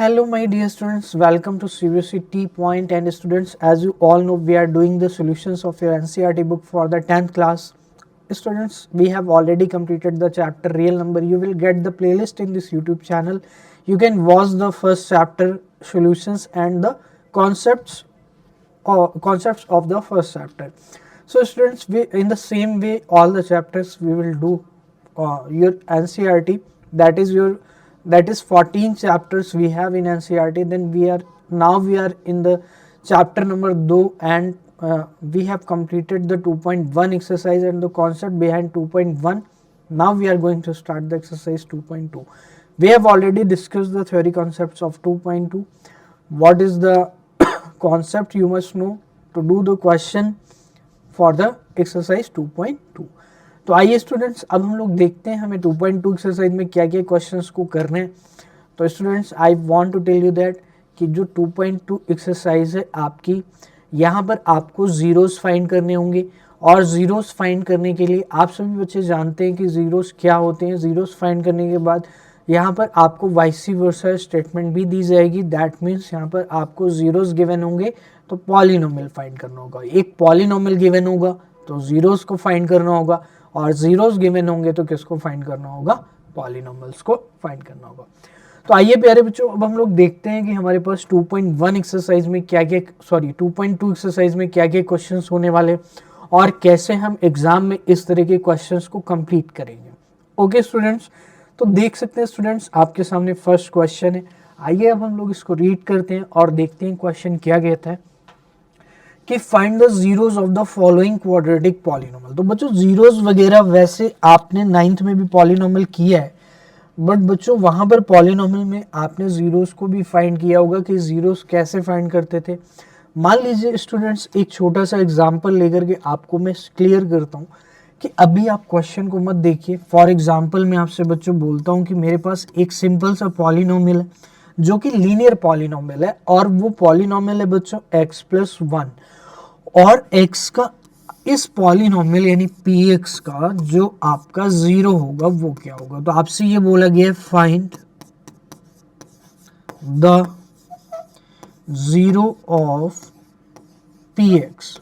Hello my dear students, welcome to CBSE T Point. And students, as you all know, we are doing the solutions of your NCERT book for the 10th class. Students, we have already completed the chapter real number. You will get the playlist in this YouTube channel. You can watch the first chapter solutions and the concepts of the first chapter. So students, we in the same way all the chapters we will do your NCERT, that is 14 chapters we have in NCERT. Then we are in the chapter number 2, and we have completed the 2.1 exercise and the concept behind 2.1. Now we are going to start the exercise 2.2. We have already discussed the theory concepts of 2.2. What is the concept you must know to do the question for the exercise 2.2. तो आइए students, अब हम लोग देखते हैं हमें 2.2 exercise में क्या क्या क्वेश्चंस को करने हैं. तो students, I want to tell you that कि जो 2.2 एक्सरसाइज है आपकी, यहाँ पर आपको जीरोस फाइंड करने होंगे. और जीरोस फाइंड करने के लिए आप सभी बच्चे जानते हैं कि जीरोस क्या होते हैं. जीरोस फाइंड करने के बाद यहाँ पर आपको वाइसी वर्सा स्टेटमेंट भी दी जाएगी. दैट मीन्स यहाँ पर आपको जीरोस गिवन होंगे तो पॉलिनोमियल फाइंड करना होगा. एक पॉलिनोमियल गिवन होगा तो जीरोस को फाइंड करना होगा, और जीरोस गिवन होंगे तो किसको फाइंड करना होगा? पॉलिनोमियल्स को फाइंड करना होगा. तो आइए प्यारे बच्चों, अब हम लोग देखते हैं कि हमारे पास 2.1 एक्सरसाइज में क्या क्या 2.2 एक्सरसाइज में क्या क्या क्वेश्चंस होने वाले और कैसे हम एग्जाम में इस तरह के क्वेश्चंस को कंप्लीट करेंगे. ओके स्टूडेंट्स, तो देख सकते हैं स्टूडेंट्स, आपके सामने फर्स्ट क्वेश्चन है. आइए अब हम लोग इसको रीड करते हैं और देखते हैं क्वेश्चन क्या कहता है कि find the zeros of the following quadratic polynomial. तो बच्चों, जीरोस वगैरह वैसे आपने 9th में भी पॉलिनोमियल किया है, बट बच्चों वहां पर पॉलिनोमियल में आपने जीरोस को भी फाइंड किया होगा कि जीरोस कैसे फाइंड करते थे. मान लीजिए स्टूडेंट्स, एक छोटा सा एग्जांपल लेकर के आपको मैं क्लियर करता हूं कि अभी आप क्वेश्चन को मत देखिए. फॉर एग्जांपल मैं आपसे बच्चों बोलता हूं कि मेरे पास एक सिंपल सा पॉलिनोमियल है जो कि लीनियर पॉलिनोमियल है, और वो पॉलिनोमियल है बच्चों x+1. और x का इस पॉलिनोमियल यानी px का जो आपका जीरो होगा वो क्या होगा. तो आपसे ये बोला गया find the zero of px.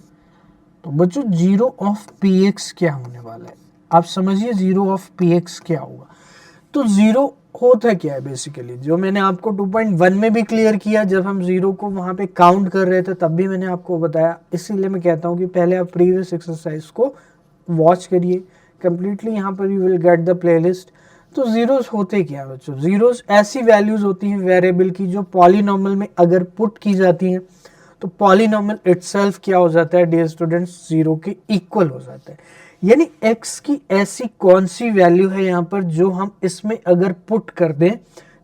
तो बच्चों, जीरो ऑफ px क्या होने वाला है आप समझिए. जीरो ऑफ px क्या होगा? तो जीरो होता क्या है बेसिकली, जो मैंने आपको 2.1 में भी क्लियर किया, जब हम जीरो को वहां पे काउंट कर रहे थे तब भी मैंने आपको बताया. इसीलिए मैं कहता हूं कि पहले आप प्रीवियस एक्सरसाइज को वॉच करिए कंप्लीटली. यहाँ पर you will get the playlist. तो जीरोस होते क्या है बच्चों? जीरोस ऐसी वैल्यूज होती हैं वेरिएबल की जो पॉलिनोमियल में अगर पुट की जाती हैं तो पॉलिनोमियल इटसेल्फ क्या हो जाता है डियर स्टूडेंट्स? जीरो के इक्वल हो जाता है. यानी x की ऐसी कौन सी वैल्यू है यहाँ पर जो हम इसमें अगर पुट कर दें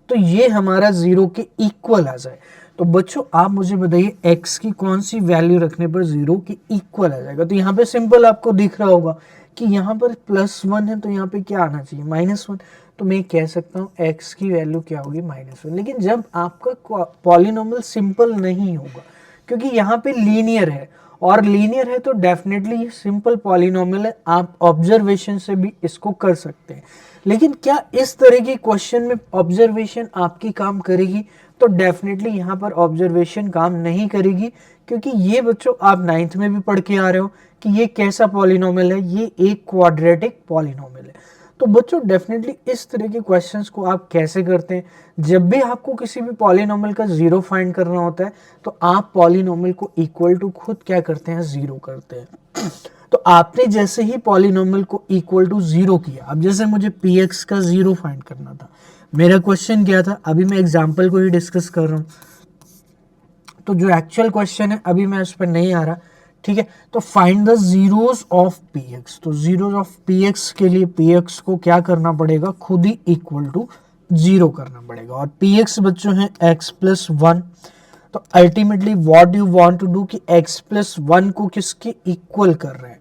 तो ये हमारा जीरो के इक्वल आ जाए. तो बच्चों आप मुझे बताइए x की कौन सी वैल्यू रखने पर जीरो के इक्वल आ जाएगा. तो यहाँ पे सिंपल आपको दिख रहा होगा कि यहाँ पर +1 है तो यहाँ पे क्या आना चाहिए? -1. तो मैं कह सकता हूँ x की वैल्यू क्या होगी? -1. लेकिन जब आपका पॉलिनोमियल सिंपल नहीं होगा, क्योंकि यहाँ पे लीनियर है, और लीनियर है तो डेफिनेटली ये सिंपल पॉलिनोमियल है. आप ऑब्जर्वेशन से भी इसको कर सकते हैं. लेकिन क्या इस तरह के क्वेश्चन में ऑब्जर्वेशन आपकी काम करेगी? तो डेफिनेटली यहाँ पर ऑब्जर्वेशन काम नहीं करेगी, क्योंकि ये बच्चों आप 9th में भी पढ़ के आ रहे हो कि ये कैसा पॉलिनोमियल है? ये एक क्वाड्रेटिक पॉलिनोमियल है. तो बच्चों डेफिनेटली इस तरह के क्वेश्चंस को आप कैसे करते हैं? जब भी आपको किसी भी पॉलिनोमियल का जीरो फाइंड करना होता है तो आप पॉलिनोमियल को इक्वल टू खुद क्या करते हैं? जीरो करते हैं. तो आपने जैसे ही पॉलिनोमियल को इक्वल टू जीरो किया, अब जैसे मुझे px का जीरो फाइंड करना था, मेरा क्वेश्चन क्या था? अभी मैं एग्जाम्पल को ही डिस्कस कर रहा हूं, तो जो एक्चुअल क्वेश्चन है अभी मैं उस पर नहीं आ रहा. ठीक है, तो find the zeros of px. तो जीरोस ऑफ px के लिए px को क्या करना पड़ेगा? खुद ही इक्वल टू जीरो करना पड़ेगा. और px बच्चों है x+1. तो ultimately what you want to do कि x+1 को किसके इक्वल कर रहे हैं?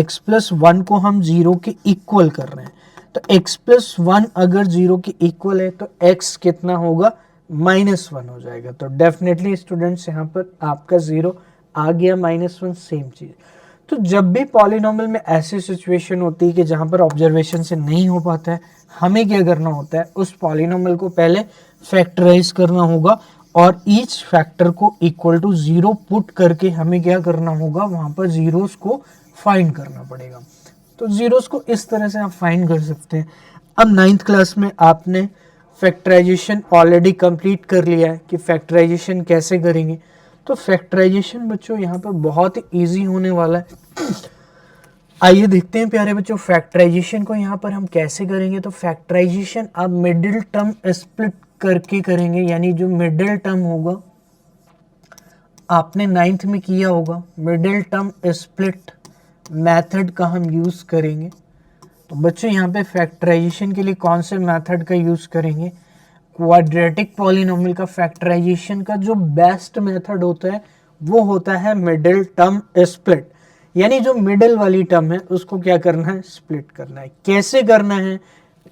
x+1 को हम जीरो के इक्वल कर रहे हैं. तो x+1 अगर जीरो के इक्वल है तो x कितना होगा? -1 हो जाएगा. तो डेफिनेटली स्टूडेंट्स यहाँ पर आपका जीरो आ गया, -1. सेम चीज. तो जब भी पॉलिनोमियल में ऐसी सिचुएशन होती है कि जहां पर ऑब्जर्वेशन से नहीं हो पाता है, हमें क्या करना होता है? उस पॉलिनोमियल को पहले फैक्टराइज करना होगा और ईच फैक्टर को इक्वल टू 0 पुट करके हमें क्या करना होगा, वहां पर जीरोस को फाइंड करना पड़ेगा। तो जीरोस को इस तरह से आप फाइंड कर सकते हैं। अब 9th क्लास में आपने फैक्टराइजेशन ऑलरेडी कंप्लीट कर लिया है कि फैक्टराइजेशन कैसे करेंगे। तो फैक्टराइजेशन बच्चों यहाँ पर बहुत ही ईजी होने वाला है। आइए देखते हैं प्यारे बच्चों फैक्टराइजेशन को यहाँ पर हम कैसे करेंगे। तो फैक्टराइजेशन आप मिडिल टर्म स्प्लिट करके करेंगे, यानी जो मिडिल टर्म होगा आपने 9th में किया होगा, मिडिल टर्म स्प्लिट मेथड का हम यूज करेंगे। तो बच्चों यहाँ पे फैक्टराइजेशन के लिए कौन से मेथड का यूज करेंगे, क्वाड्रेटिक पॉलिनोमियल का फैक्टराइजेशन का जो बेस्ट मेथड होता है वो होता है मिडिल टर्म स्प्लिट, यानी जो मिडिल वाली टर्म है उसको क्या करना है, स्प्लिट करना है। कैसे करना है,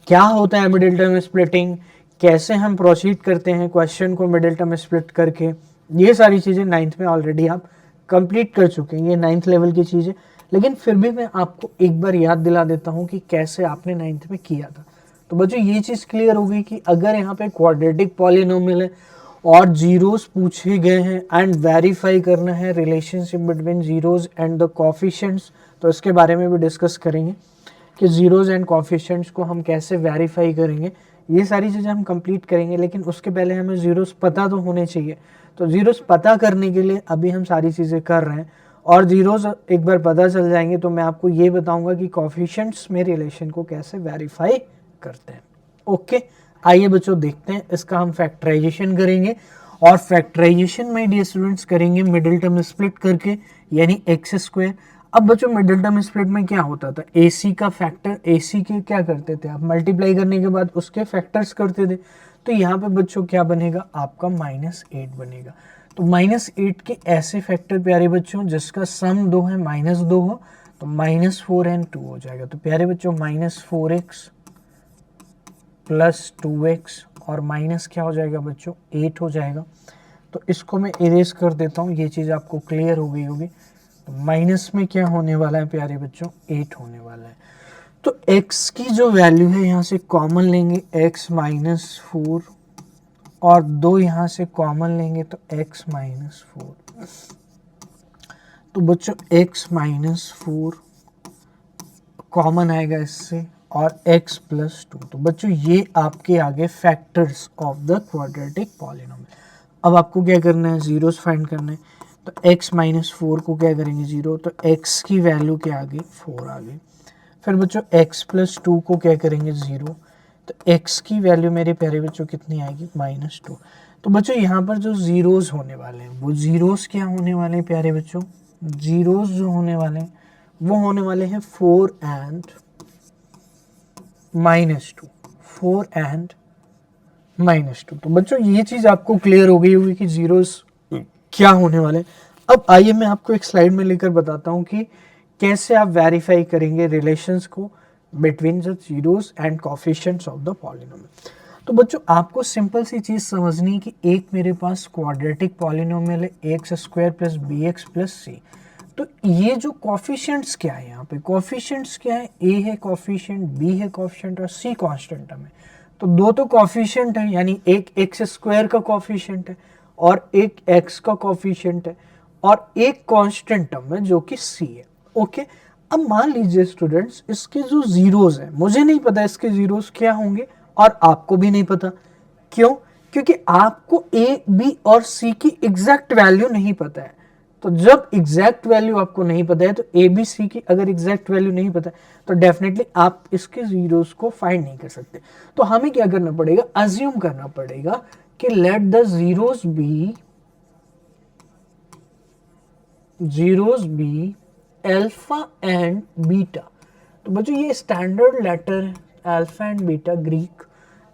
क्या होता है मिडिल टर्म स्प्लिटिंग, कैसे हम प्रोसीड करते हैं क्वेश्चन को मिडिल टर्म स्प्लिट करके, ये सारी चीज़ें 9th में ऑलरेडी आप कंप्लीट कर चुके हैं, ये 9th लेवल की चीज़ें। लेकिन फिर भी मैं आपको एक बार याद दिला देता हूँ कि कैसे आपने 9th में किया था। तो बच्चों ये चीज़ क्लियर हो गई कि अगर यहाँ पे क्वाड्रेटिक पॉलिनोमियल है और जीरोस पूछे गए हैं एंड वेरीफाई करना है relationship between zeros and the coefficients, तो इसके बारे में भी डिस्कस करेंगे कि जीरोस एंड कोफिशिएंट्स को हम कैसे वेरीफाई करेंगे। ये सारी चीज़ें हम कंप्लीट करेंगे, लेकिन उसके पहले हमें जीरोस पता तो होने चाहिए। तो जीरोस पता करने के लिए अभी हम सारी चीज़ें कर रहे हैं, और जीरोस एक बार पता चल जाएंगे तो मैं आपको ये बताऊंगा कि कोफिशिएंट्स में रिलेशन को कैसे वेरीफाई करते हैं। ओके, आइए बच्चों देखते हैं, इसका हम फैक्टराइजेशन करेंगे और फैक्टराइजेशन में डियर स्टूडेंट्स करेंगे मिडिल टर्म स्प्लिट करके, यानी एक्स स्क्वायर। अब बच्चों मिडिल टर्म स्प्लिट में क्या होता था, AC का फैक्टर, AC के क्या करते थे आप, मल्टीप्लाई करने के बाद उसके फैक्टर्स करते थे। तो यहाँ पे बच्चों क्या बनेगा, आपका -8 बनेगा। तो -8 के ऐसे फैक्टर प्यारे बच्चों जिसका सम 2 है, -2 हो, तो -4 एंड 2 हो जाएगा। तो प्यारे बच्चों -4x + 2x और माइनस क्या हो जाएगा बच्चों, 8 हो जाएगा। तो इसको मैं इरेज कर देता हूँ, ये चीज़ आपको क्लियर हो गई होगी। तो माइनस में क्या होने वाला है प्यारे बच्चों, 8 होने वाला है। तो x की जो वैल्यू है यहाँ से कॉमन लेंगे, x -4 और 2 यहाँ से कॉमन लेंगे तो x -4। तो बच्चों x -4 कॉमन आएगा इससे और x + 2। तो बच्चों ये आपके आगे factors of the quadratic polynomial. अब आपको क्या करना है, जीरोस फाइंड करना है। तो x -4 को क्या करेंगे 0, तो x की वैल्यू के आगे 4 आ गई। फिर बच्चों x + 2 को क्या करेंगे 0, तो x की वैल्यू मेरे प्यारे बच्चों कितनी आएगी, -2। तो बच्चों यहाँ पर जो जीरोस होने वाले हैं वो जीरोस क्या होने वाले हैं प्यारे बच्चों, जीरोस जो होने वाले हैं वो होने वाले हैं 4 एंड -2, 4 एंड -2। तो बच्चों ये चीज आपको क्लियर हो गई होगी कि जीरोस क्या होने वाले हैं। अब आइए मैं आपको एक स्लाइड में लेकर बताता हूं कि कैसे आप वेरीफाई करेंगे रिलेशंस को between the zeros and coefficients of the polynomial. तो बच्चों आपको सिंपल सी चीज समझनी है कि एक मेरे पास क्वाड्रेटिक पॉलिनोमियल है, x² + bx + c। तो ये जो कोफिशिएंट्स क्या है, यहाँ पे कोफिशिएंट्स क्या है, a है कोफिशिएंट, b है कोफिशिएंट और c कांस्टेंट टर्म है। तो दो तो कोफिशिएंट है, यानी एक x² का कोफिशिएंट है और एक x का कोफिशिएंट है और एक कांस्टेंट टर्म है जो कि c है। ओके, अब मान लीजिए स्टूडेंट्स इसके जो जीरोस है, मुझे नहीं पता इसके जीरोस क्या होंगे और आपको भी नहीं पता। क्यों? क्योंकि आपको a, b और c की एग्जैक्ट वैल्यू नहीं पता है। तो जब एग्जैक्ट वैल्यू आपको नहीं पता है, तो ए बी सी की अगर एग्जैक्ट वैल्यू नहीं पता है तो डेफिनेटली आप इसके जीरोस को फाइंड नहीं कर सकते। तो हमें क्या करना पड़ेगा, अज्यूम करना पड़ेगा कि let the zeros be alpha and beta. तो बच्चों ये स्टैंडर्ड लेटर है, अल्फा एंड बीटा ग्रीक,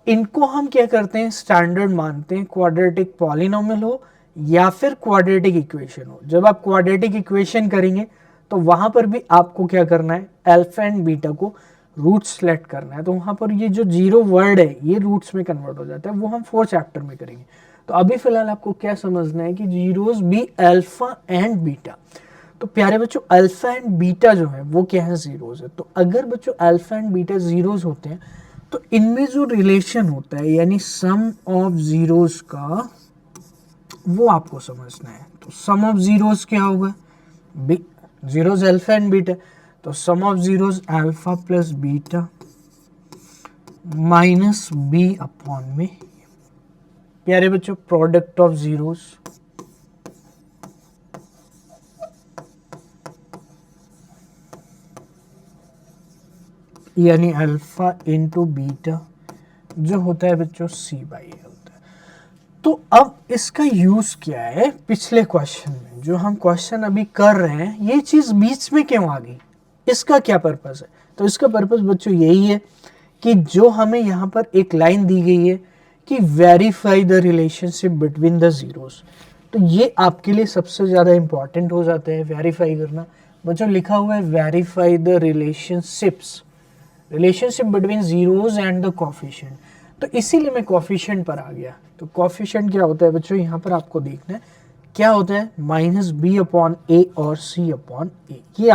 इनको हम क्या करते हैं, स्टैंडर्ड मानते हैं, क्वाड्रेटिक पॉलिनोमियल हो या फिर क्वाड्रेटिक इक्वेशन हो। जब आप क्वाड्रेटिक इक्वेशन करेंगे तो वहां पर भी आपको क्या करना है, अल्फा एंड बीटा को रूट सेलेक्ट करना है। तो वहां पर ये जो जीरो वर्ड है ये रूट्स में कन्वर्ट हो जाता है, वो हम 4th चैप्टर में करेंगे। तो अभी फिलहाल आपको क्या समझना है कि zeros be alpha and beta. तो प्यारे बच्चों अल्फा एंड बीटा जो है वो क्या है, जीरोस है। तो अगर बच्चों अल्फा एंड बीटा जीरोस होते हैं तो इनमें जो रिलेशन होता है यानी सम ऑफ जीरोस का, वो आपको समझना है। तो सम ऑफ जीरोस क्या होगा, जीरोस अल्फा एंड बीटा, तो sum of zeros alpha plus beta minus b upon में, प्यारे बच्चों प्रोडक्ट ऑफ जीरोस यानी अल्फा इंटू बीटा जो होता है बच्चों सी बाई ए होता है। तो अब इसका यूज क्या है, पिछले क्वेश्चन में जो हम क्वेश्चन अभी कर रहे हैं ये चीज बीच में क्यों आ गई, इसका क्या पर्पस है। तो इसका पर्पस बच्चों यही है कि जो हमें यहाँ पर एक लाइन दी गई है कि verify the relationship between the zeros, तो ये आपके लिए सबसे ज़्यादा इंपॉर्टेंट हो जाता है वेरीफाई करना। बच्चों लिखा हुआ है verify the relationship between zeros and the coefficient, तो इसीलिए मैं कोफिशिएंट पर आ गया। तो कोफिशिएंट क्या होता है बच्चों, यहाँ पर आपको देखना है क्या होता है, माइनस बी अपॉन ए और सी अपॉन ए। ये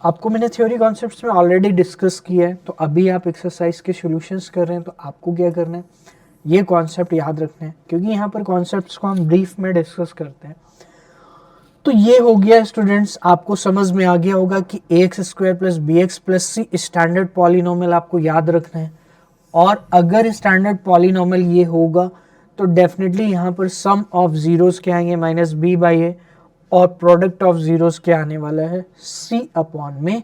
आपको मैंने थ्योरी कॉन्सेप्ट्स में ऑलरेडी डिस्कस किया है, तो अभी आप एक्सरसाइज के सॉल्यूशंस कर रहे हैं तो आपको क्या करना है, ये कॉन्सेप्ट याद रखना है, क्योंकि यहाँ पर कॉन्सेप्ट्स को हम ब्रीफ में डिस्कस करते हैं। तो ये हो गया स्टूडेंट्स, आपको समझ में आ गया होगा कि ax square plus b x plus c standard polynomial आपको याद रखना है। और अगर स्टैंडर्ड पॉलिनोमियल ये होगा तो डेफिनेटली यहाँ पर सम ऑफ जीरोस क्या आएंगे, माइनस बी बाई ए, और प्रोडक्ट ऑफ जीरोस क्या आने वाला है, सी अपॉन में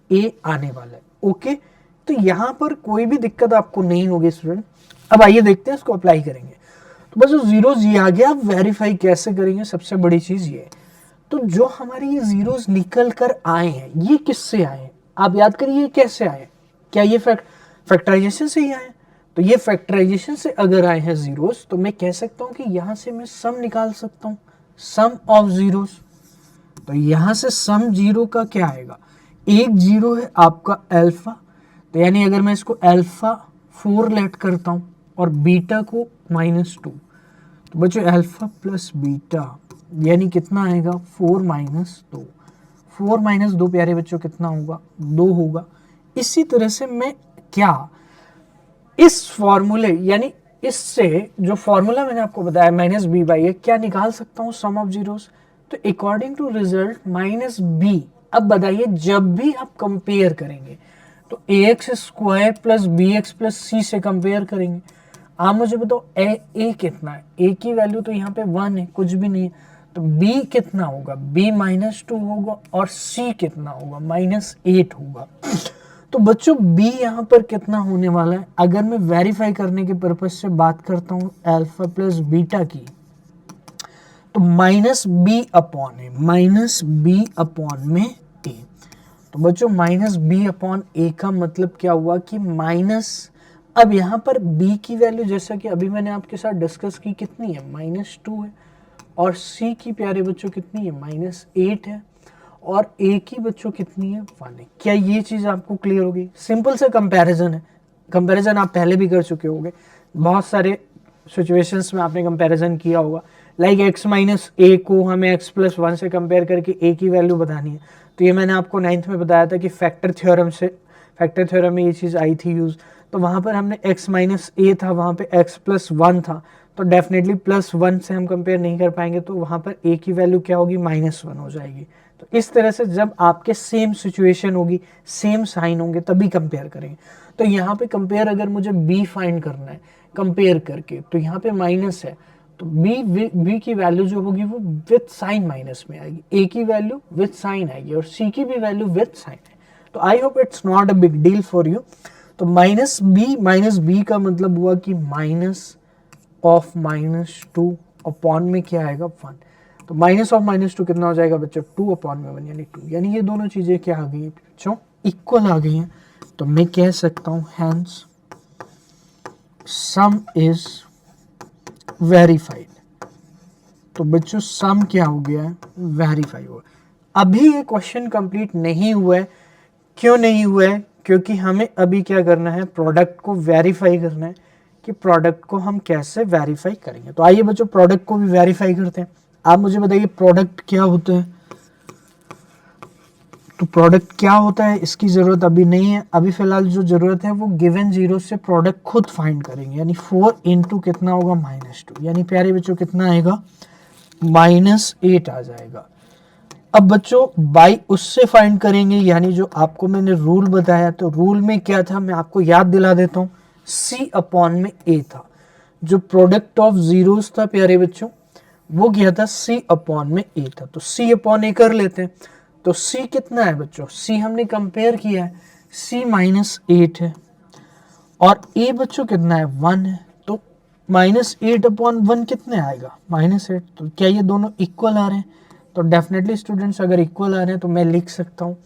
ए आने वाला है। ओके, तो यहाँ पर कोई भी दिक्कत आपको नहीं होगी स्टूडेंट। अब आइए देखते हैं इसको अप्लाई करेंगे। तो बस जो जीरोस ये आ गया, अब वेरीफाई कैसे करेंगे, सबसे बड़ी चीज ये है। तो जो हमारे ये जीरोस निकल कर आए हैं ये किससे आए, आप याद करिए ये कैसे आए, क्या ये फैक्टराइजेशन से ही आए। तो ये फैक्टराइजेशन से अगर आए हैं जीरोस तो मैं कह सकता हूं कि यहां से मैं सम निकाल सकता हूं, सम ऑफ जीरोस। तो यहां से सम जीरो का क्या आएगा, एक जीरो है आपका अल्फा, तो यानी अगर मैं इसको अल्फा 4 लेट करता हूं और बीटा को -2, तो बच्चों अल्फा प्लस बीटा यानी कितना आएगा 4 माइनस 2, 4 माइनस 2 प्यारे बच्चों कितना होगा, 2 होगा। इसी तरह से मैं क्या इस फॉर्मूले यानी इससे जो फॉर्मूला मैंने आपको बताया माइनस बी बाई ए क्या निकाल सकता हूँ सम ऑफ जीरोस। तो according to result minus b, अब बताइए जब भी आप कंपेयर करेंगे तो a x square plus b x plus c से कंपेयर करेंगे। आप मुझे बताओ ए कितना है, ए की वैल्यू तो यहाँ पे 1 है, कुछ भी नहीं है, तो बी कितना होगा, बी -2 होगा, और सी कितना होगा -8 होगा। तो बच्चों बी यहाँ पर कितना होने वाला है, अगर मैं वेरीफाई करने के पर्पज से बात करता हूँ अल्फा प्लस बीटा की, तो माइनस बी अपॉन ए, माइनस बी अपॉन में ए। तो बच्चों माइनस बी अपॉन ए का मतलब क्या हुआ कि माइनस, अब यहाँ पर b की वैल्यू जैसा कि अभी मैंने आपके साथ डिस्कस की कितनी है, -2 है, और c की प्यारे बच्चों कितनी है, -8 है, और a की बच्चों कितनी है, 1 है। क्या ये चीज़ आपको क्लियर होगी, सिंपल से कंपैरिजन है, कंपैरिजन आप पहले भी कर चुके होंगे, बहुत सारे सिचुएशंस में आपने कंपैरिजन किया होगा। लाइक x माइनस ए को हमें x प्लस 1 से कंपेयर करके a की वैल्यू बतानी है, तो ये मैंने आपको 9th में बताया था कि फैक्टर थ्योरम में ये चीज़ आई थी यूज़। तो वहाँ पर हमने x माइनस ए था, वहाँ पे x प्लस 1 था, तो डेफिनेटली +1 से हम कंपेयर नहीं कर पाएंगे, तो वहाँ पर a की वैल्यू क्या होगी, -1 हो जाएगी। तो इस तरह से जब आपके सेम सिचुएशन होगी, सेम साइन होंगे, तभी कंपेयर करेंगे। तो यहाँ पे कंपेयर अगर मुझे b फाइंड करना है कंपेयर करके, तो यहाँ पे माइनस है, तो b की वैल्यू जो होगी वो विथ साइन माइनस में आएगी, a की वैल्यू विथ साइन आएगी, और c की भी वैल्यू विथ साइन है। तो I hope it's not a big deal for you. तो माइनस बी का मतलब हुआ कि माइनस ऑफ -2 अपॉन में क्या आएगा, 1। तो माइनस ऑफ -2 कितना हो जाएगा बच्चों, 2 अपॉन में 1 यानी 2, यानी ये दोनों चीज़ें क्या आ गई हैं बच्चों, इक्वल आ गई हैं। तो मैं कह सकता हूँ हैंस सम इज वेरीफाइड। तो बच्चों सम क्या हो गया है, वेरीफाई हुआ। अभी ये क्वेश्चन कंप्लीट नहीं हुआ है, क्यों नहीं हुआ है, क्योंकि हमें अभी क्या करना है, प्रोडक्ट को वेरीफाई करना है कि प्रोडक्ट को हम कैसे वेरीफाई करेंगे। तो आइए बच्चों प्रोडक्ट को भी वेरीफाई करते हैं। आप मुझे बताइए प्रोडक्ट क्या होता है। तो प्रोडक्ट क्या होता है इसकी ज़रूरत अभी नहीं है, अभी फ़िलहाल जो ज़रूरत है वो गिवन जीरो से प्रोडक्ट खुद फाइंड करेंगे, यानी 4 इंटू कितना होगा -2, यानी प्यारे बच्चों कितना आएगा -8 आ जाएगा। अब बच्चों बाई उससे फाइंड करेंगे, यानी जो आपको मैंने रूल बताया, तो रूल में क्या था मैं आपको याद दिला देता हूँ, C अपॉन में A था। जो प्रोडक्ट ऑफ जीरोस था प्यारे बच्चों वो क्या था, C अपॉन में A था। तो C अपॉन A कर लेते हैं। तो C कितना है बच्चों, C हमने कंपेयर किया है, C -8 है और A बच्चों कितना है 1 है। तो -8 अपॉन 1 कितने आएगा -8। तो क्या ये दोनों इक्वल आ रहे हैं, तो डेफिनेटली स्टूडेंट्स अगर इक्वल आ रहे हैं तो मैं लिख सकता हूँ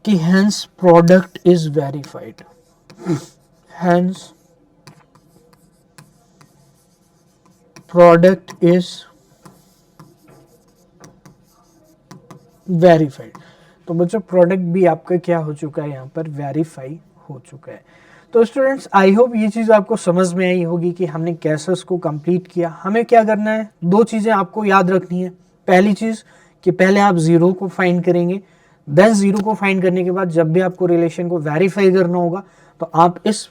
कि hence product is verified, hence product is verified. तो बच्चों प्रोडक्ट भी आपका क्या हो चुका है, यहाँ पर वेरीफाई हो चुका है। तो स्टूडेंट्स आई होप ये चीज़ आपको समझ में आई होगी कि हमने कैसे उसको कंप्लीट किया। हमें क्या करना है, दो चीज़ें आपको याद रखनी है। पहली चीज़ कि पहले आप ज़ीरो को फाइंड करेंगे, देन ज़ीरो को फाइंड करने के बाद जब भी आपको रिलेशन को वेरीफाई करना होगा तो आप इस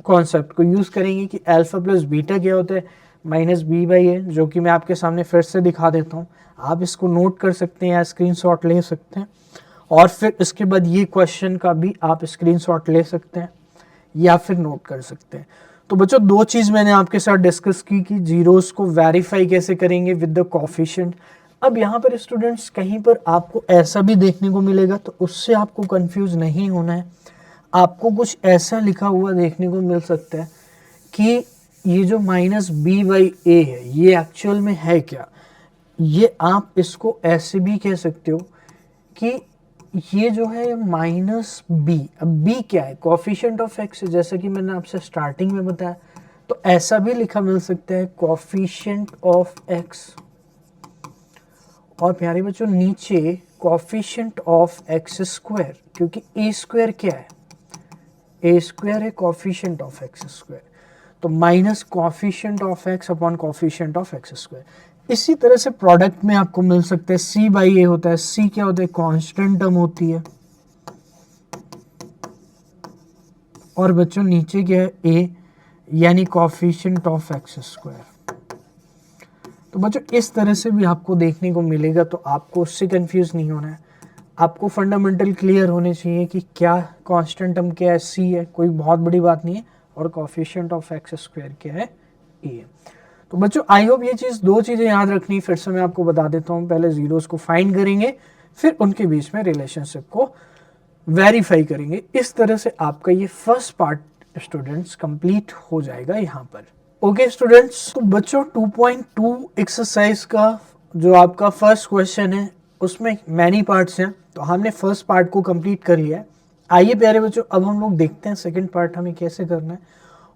कॉन्सेप्ट को यूज़ करेंगे कि अल्फा प्लस बीटा क्या होता है -b/a, जो कि मैं आपके सामने फिर से दिखा देता हूँ। आप इसको नोट कर सकते हैं या स्क्रीनशॉट ले सकते हैं, और फिर इसके बाद ये क्वेश्चन का भी आप स्क्रीनशॉट ले सकते हैं या फिर नोट कर सकते हैं। तो बच्चों दो चीज़ मैंने आपके साथ डिस्कस की कि जीरोस को वेरीफाई कैसे करेंगे विद द कोफिशिएंट। अब यहाँ पर स्टूडेंट्स कहीं पर आपको ऐसा भी देखने को मिलेगा तो उससे आपको कंफ्यूज नहीं होना है। आपको कुछ ऐसा लिखा हुआ देखने को मिल सकता है कि ये जो -b/a है ये एक्चुअल में है क्या। ये आप इसको ऐसे भी कह सकते हो कि ये जो है -b, अब b क्या है, कोफिशिएंट ऑफ x, जैसा कि मैंने आपसे स्टार्टिंग में बताया। तो ऐसा भी लिखा मिल सकता है कोफिशिएंट ऑफ x, और प्यारे बच्चों नीचे कोफिशिएंट ऑफ x², क्योंकि a² क्या है, a² है कोफिशिएंट ऑफ x²। तो minus coefficient of x upon coefficient of x²। इसी तरह से प्रोडक्ट में आपको मिल सकता है C/A होता है। C क्या होता है, कांस्टेंट टर्म होती है, और बच्चों नीचे क्या है A, यानी कोफिशिएंट ऑफ x²। तो बच्चों इस तरह से भी आपको देखने को मिलेगा, तो आपको उससे कंफ्यूज नहीं होना है। आपको फंडामेंटल क्लियर होने चाहिए कि क्या कांस्टेंट टर्म क्या है, C है, कोई बहुत बड़ी बात नहीं है, और कोफिशिएंट ऑफ x² क्या है, A है। तो बच्चों आई होप ये चीज़, दो चीज़ें याद रखनी, फिर से मैं आपको बता देता हूँ। पहले जीरोस को फाइंड करेंगे, फिर उनके बीच में रिलेशनशिप को वेरीफाई करेंगे। इस तरह से आपका ये फर्स्ट पार्ट स्टूडेंट्स कंप्लीट हो जाएगा यहाँ पर। ओके स्टूडेंट्स, तो बच्चों 2.2 एक्सरसाइज का जो आपका फर्स्ट क्वेश्चन है उसमें मैनी पार्ट्स हैं, तो हमने फर्स्ट पार्ट को कंप्लीट कर लिया है। आइए प्यारे बच्चों अब हम लोग देखते हैं सेकंड पार्ट हमें कैसे करना है।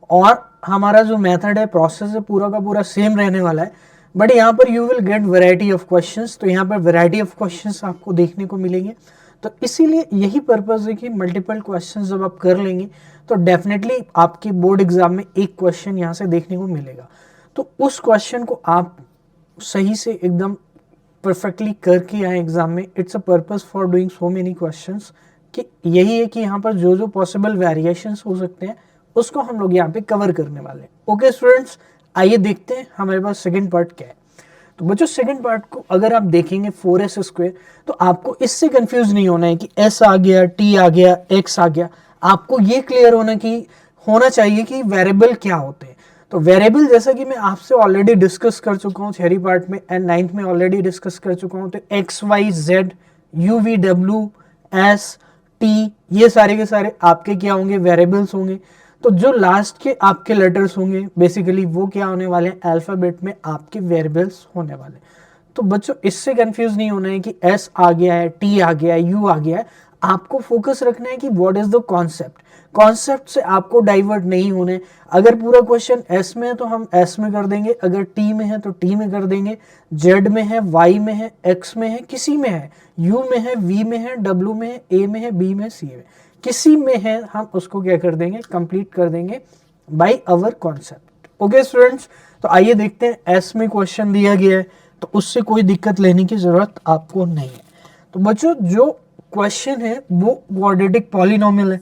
और हमारा जो मेथड है, प्रोसेस है, पूरा का पूरा सेम रहने वाला है, बट यहाँ पर you will get variety of questions. तो यहाँ पर वैरायटी ऑफ क्वेश्चंस आपको देखने को मिलेंगे। तो इसीलिए यही पर्पज़ है कि मल्टीपल क्वेश्चंस जब आप कर लेंगे तो डेफिनेटली आपके बोर्ड एग्जाम में एक क्वेश्चन यहाँ से देखने को मिलेगा। तो उस क्वेश्चन को आप सही से एकदम परफेक्टली करके आए एग्जाम में। It's a purpose for doing so many questions, कि यही है कि यहाँ पर जो जो पॉसिबल वेरिएशंस हो सकते हैं उसको हम लोग यहाँ पे कवर करने वाले हैं। ओके स्टूडेंट्स, आइए देखते हैं हमारे पास सेकंड पार्ट क्या है। तो बच्चों सेकंड पार्ट को अगर आप देखेंगे 4s², तो आपको इससे कंफ्यूज नहीं होना है कि s आ गया, t आ गया, x आ गया। आपको ये क्लियर होना चाहिए कि वेरिएबल क्या होते हैं। तो वेरिएबल जैसा कि मैं आपसे ऑलरेडी डिस्कस कर चुका हूँ थ्योरी पार्ट में एंड 9th में ऑलरेडी डिस्कस कर चुका हूँ। तो x, y, z, u, v, w, s, t, ये सारे के सारे आपके क्या होंगे, वेरिएबल्स होंगे। तो जो लास्ट के आपके लेटर्स होंगे बेसिकली वो क्या होने वाले हैं, अल्फाबेट में आपके वेरिएबल्स होने वाले। तो बच्चों इससे कंफ्यूज नहीं होना है कि एस आ गया है, टी आ गया है, यू आ गया है। आपको फोकस रखना है कि what is the concept. Concept से आपको डाइवर्ट नहीं होने। अगर पूरा क्वेश्चन एस में है तो हम एस में कर देंगे, अगर टी में है तो टी में कर देंगे, जेड में है, वाई में है, एक्स में है, किसी में है, यू में है, वी में है, डब्ल्यू में है, ए में है, बी में, सी में, किसी में है, हम उसको क्या कर देंगे, कंप्लीट कर देंगे by our concept. Okay students, तो आइए देखते हैं एस में क्वेश्चन दिया गया है तो उससे कोई दिक्कत लेने की जरूरत आपको नहीं है। तो बच्चों जो क्वेश्चन है वो क्वाड्रेटिक पॉलिनोमियल है।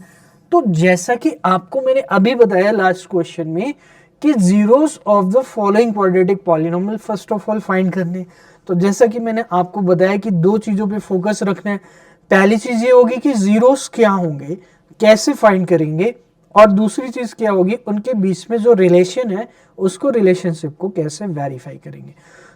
तो जैसा कि आपको मैंने अभी बताया लास्ट क्वेश्चन में कि zeros of the following quadratic polynomial first of all find करने। तो जैसा कि मैंने आपको बताया कि दो चीजों पे फोकस रखना है। पहली चीज ये होगी कि जीरोस क्या होंगे, कैसे फाइंड करेंगे, और दूसरी चीज क्या होगी, उनके बीच में जो रिलेशन है उसको, रिलेशनशिप को कैसे वेरीफाई करेंगे।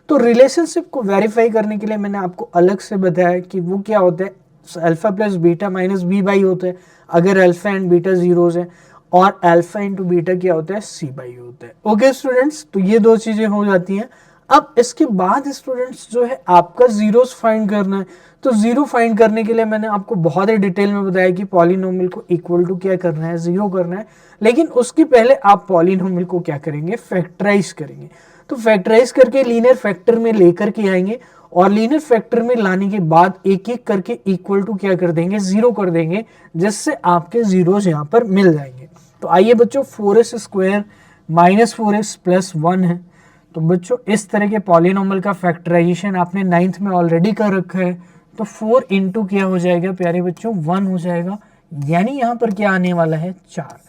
तो रिलेशनशिप को वेरीफाई करने के लिए मैंने आपको अलग से बताया कि वो क्या होता है, alpha plus beta minus b by होता है अगर अल्फा एंड बीटा जीरोज है, और अल्फा इंटू बीटा क्या होता है, सी बाई होता है। ओके स्टूडेंट्स, तो ये दो चीजें हो जाती हैं। अब इसके बाद स्टूडेंट्स जो है आपका जीरोस फाइंड करना है। तो जीरो फाइंड करने के लिए मैंने आपको बहुत ही डिटेल में बताया कि पॉलिनोमियल को इक्वल टू क्या करना है, जीरो करना है। लेकिन उसके पहले आप पॉलिनोमियल को क्या करेंगे, फैक्टराइज करेंगे। तो फैक्टराइज करके लीनियर फैक्टर में लेकर के आएंगे, और लीनियर फैक्टर में लाने के बाद एक एक करके इक्वल टू क्या कर देंगे, जीरो कर देंगे, जिससे आपके जीरोस यहाँ पर मिल जाएंगे। तो आइए बच्चों, 4s square minus 4s plus 1 है। तो बच्चों इस तरह के पॉलिनोमियल का फैक्टराइजेशन आपने 9th में ऑलरेडी कर रखा है। तो 4 इंटू क्या हो जाएगा प्यारे बच्चों, 1 हो जाएगा, यानी यहाँ पर क्या आने वाला है, 4।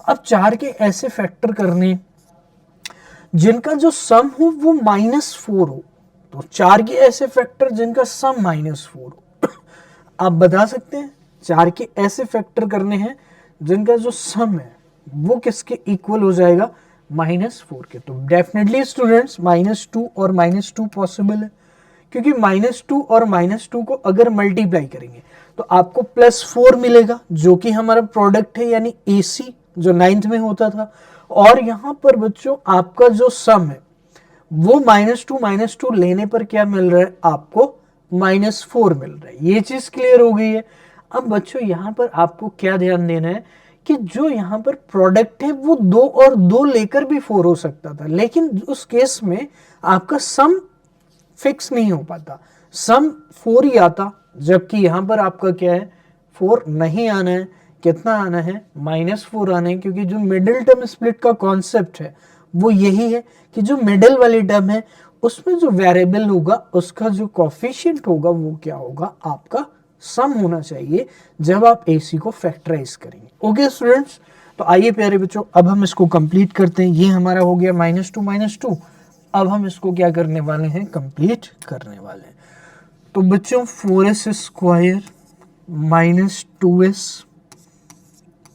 अब 4 के ऐसे फैक्टर करने जिनका जो सम हो वो -4 हो। तो 4 के ऐसे फैक्टर जिनका सम -4 हो। आप बता सकते हैं 4 के ऐसे फैक्टर करने हैं जिनका जो सम है वो किसके इक्वल हो जाएगा, -4 के। तो डेफिनेटली स्टूडेंट्स -2 और -2 पॉसिबल है, क्योंकि -2 और -2 को अगर मल्टीप्लाई करेंगे तो आपको +4 मिलेगा, जो कि हमारा प्रोडक्ट है, यानी AC जो 9th में होता था। और यहाँ पर बच्चों आपका जो सम है वो -2 लेने पर क्या मिल रहा है, आपको -4 मिल रहा है। ये चीज क्लियर हो गई है। अब बच्चों यहाँ पर आपको क्या ध्यान देना है कि जो यहाँ पर प्रोडक्ट है वो 2 और 2 लेकर भी 4 हो सकता था, लेकिन उस केस में आपका सम फिक्स नहीं हो पाता, सम 4 ही आता, जबकि यहां पर आपका क्या है, 4 नहीं आना है, कितना आना है, -4 आना है। क्योंकि जो मिडिल टर्म स्प्लिट का कॉन्सेप्ट है वो यही है कि जो मिडिल वाली टर्म है उसमें जो वेरिएबल होगा उसका जो कोफिशिएंट होगा वो क्या होगा, आपका सम होना चाहिए जब आप AC को फैक्टराइज करेंगे। ओके स्टूडेंट्स, तो आइए प्यारे बच्चों अब हम इसको कंप्लीट करते हैं। ये हमारा हो गया -2 अब हम इसको क्या करने वाले हैं, कंप्लीट करने वाले हैं। तो बच्चों 4s स्क्वायर -2s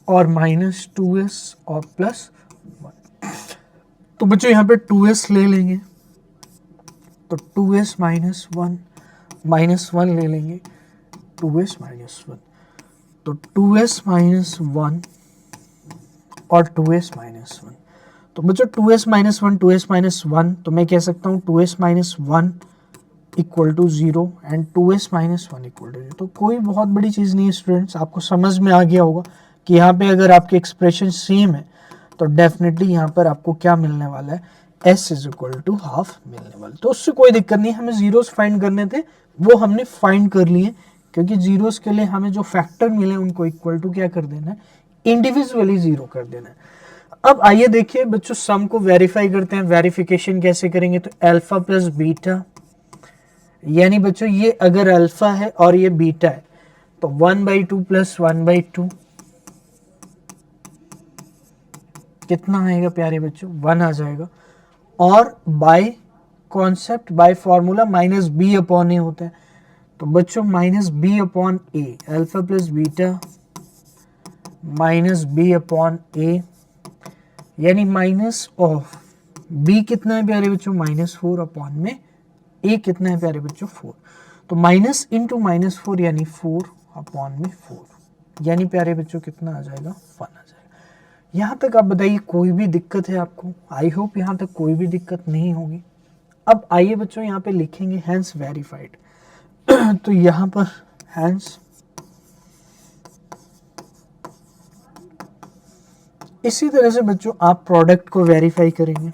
और -2s और +1। तो बच्चों यहाँ पे 2s ले लेंगे, तो 2s -1 ले लेंगे, 2s -1, तो 2s -1 और 2s -1। तो बच्चों 2s-1 तो मैं कह सकता हूँ 2s-1 equal to 0 and 2s-1 equal to 0। तो कोई बहुत बड़ी चीज़ नहीं है स्टूडेंट्स, आपको समझ में आ गया होगा कि यहाँ पे अगर आपके एक्सप्रेशन सेम है तो डेफिनेटली यहाँ पर आपको क्या मिलने वाला है, s is equal to half मिलने वाला। तो उससे कोई दिक्कत नहीं, हमें जीरोस फाइंड करने थे वो हमने फाइंड कर लिए, क्योंकि जीरोस के लिए हमें जो फैक्टर मिले उनको इक्वल टू क्या कर देना है, इंडिविजुअली 0 कर देना है। अब आइए देखिए बच्चों सम को वेरीफाई करते हैं। वेरिफिकेशन कैसे करेंगे, तो अल्फा प्लस बीटा, यानी बच्चों ये अगर अल्फा है और ये बीटा है तो 1/2 प्लस 1/2 कितना आएगा प्यारे बच्चों, 1 आ जाएगा। और bye concept, by formula -b/a होता है। तो बच्चों -b/a, alpha plus beta -b/a, यानी माइनस ऑफ b कितना है प्यारे बच्चों, -4 अपॉन में a कितना है प्यारे बच्चों, 4। तो माइनस इंटू -4 यानी 4 अपॉन में 4, यानी प्यारे बच्चों कितना आ जाएगा, 1 आ जाएगा। यहाँ तक आप बताइए कोई भी दिक्कत है आपको, आई होप यहाँ तक कोई भी दिक्कत नहीं होगी। अब आइए बच्चों यहाँ पे लिखेंगे हैंस वेरीफाइड। तो यहाँ पर हैंस, इसी तरह से बच्चों आप प्रोडक्ट को वेरीफाई करेंगे।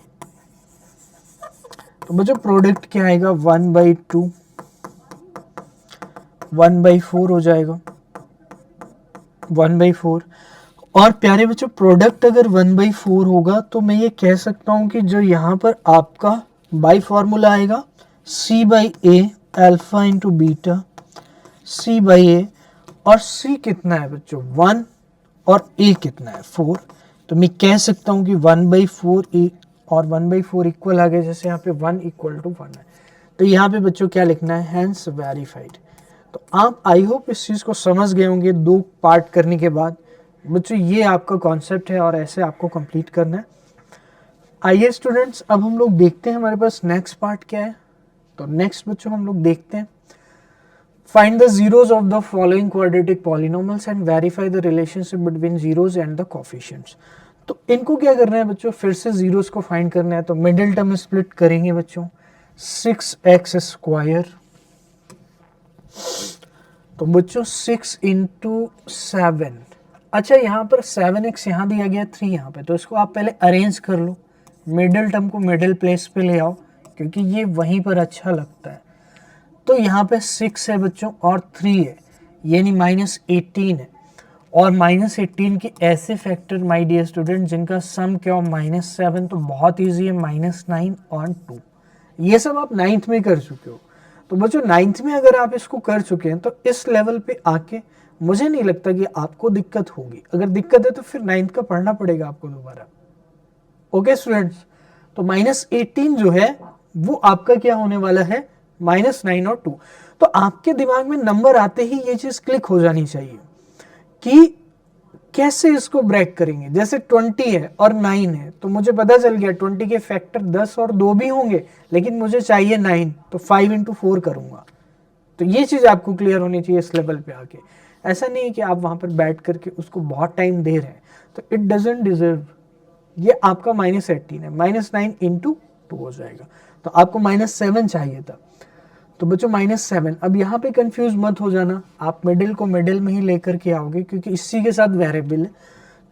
तो बच्चों प्रोडक्ट क्या आएगा, 1/2 1/4 हो जाएगा, 1/4। और प्यारे बच्चों प्रोडक्ट अगर 1/4 होगा तो मैं ये कह सकता हूँ कि जो यहाँ पर आपका बाय फॉर्मूला आएगा C/A alpha into beta C/A, और C कितना है बच्चों 1 और A कितना है 4। तो मैं कह सकता हूँ कि 1/4 A और 1/4 इक्वल आ गया, जैसे यहाँ पे 1 = 1 है। तो यहाँ पे बच्चों क्या लिखना है, हैंस वेरीफाइड। तो आप आई होप इस चीज़ को समझ गए होंगे 2 पार्ट करने के बाद। बच्चों ये आपका कॉन्सेप्ट है और ऐसे आपको कंप्लीट करना है। आइए स्टूडेंट्स, अब हम लोग देखते हैं हमारे पास नेक्स्ट पार्ट क्या है। तो नेक्स्ट बच्चों हम लोग देखते हैं, find the zeros of the following quadratic polynomials and verify the relationship between zeros and the coefficients. तो इनको क्या करना है बच्चों, फिर से जीरोस को फाइंड करना है। तो मिडिल टर्म स्प्लिट करेंगे बच्चों, 6x²। तो बच्चों 6 × 7, अच्छा यहाँ पर 7x यहाँ दिया गया, 3 यहाँ पे, तो इसको आप पहले अरेंज कर लो, मिडिल टर्म को मिडिल प्लेस पे ले आओ क्योंकि ये वहीं पर अच्छा लगता है। तो यहाँ पे 6 है बच्चों और 3 है, यानी -18 है। और -18 के ऐसे फैक्टर माय डियर स्टूडेंट जिनका सम क्या हो -7, तो बहुत ईजी है, -9 और 2। ये सब आप 9th में कर चुके हो। तो बच्चों 9th में अगर आप इसको कर चुके हैं तो इस लेवल पे आके मुझे नहीं लगता कि आपको दिक्कत होगी। अगर दिक्कत है तो फिर 9th का पढ़ना पड़ेगा आपको दोबारा। ओके स्टूडेंट्स, तो -18 जो है वो आपका क्या होने वाला है, -9 और 2। तो आपके दिमाग में नंबर आते ही ये चीज क्लिक हो जानी चाहिए कि कैसे इसको ब्रेक करेंगे। जैसे 20 है और 9 है, तो मुझे पता चल गया 20 के फैक्टर 10 और 2 भी होंगे, लेकिन मुझे चाहिए 9, तो 5 × 4 करूंगा। तो ये चीज आपको क्लियर होनी चाहिए इस लेवल पे आके। ऐसा नहीं है कि आप वहां पर बैठ करके उसको बहुत टाइम दे रहे हैं, तो इट डजंट डिजर्व। ये आपका -18 है, -9 × 2 हो जाएगा, तो आपको -7 चाहिए था। तो बच्चों -7। अब यहाँ पे कंफ्यूज मत हो जाना, आप मिडिल को मिडिल में ही लेकर के आओगे क्योंकि इसी के साथ वेरिएबल है।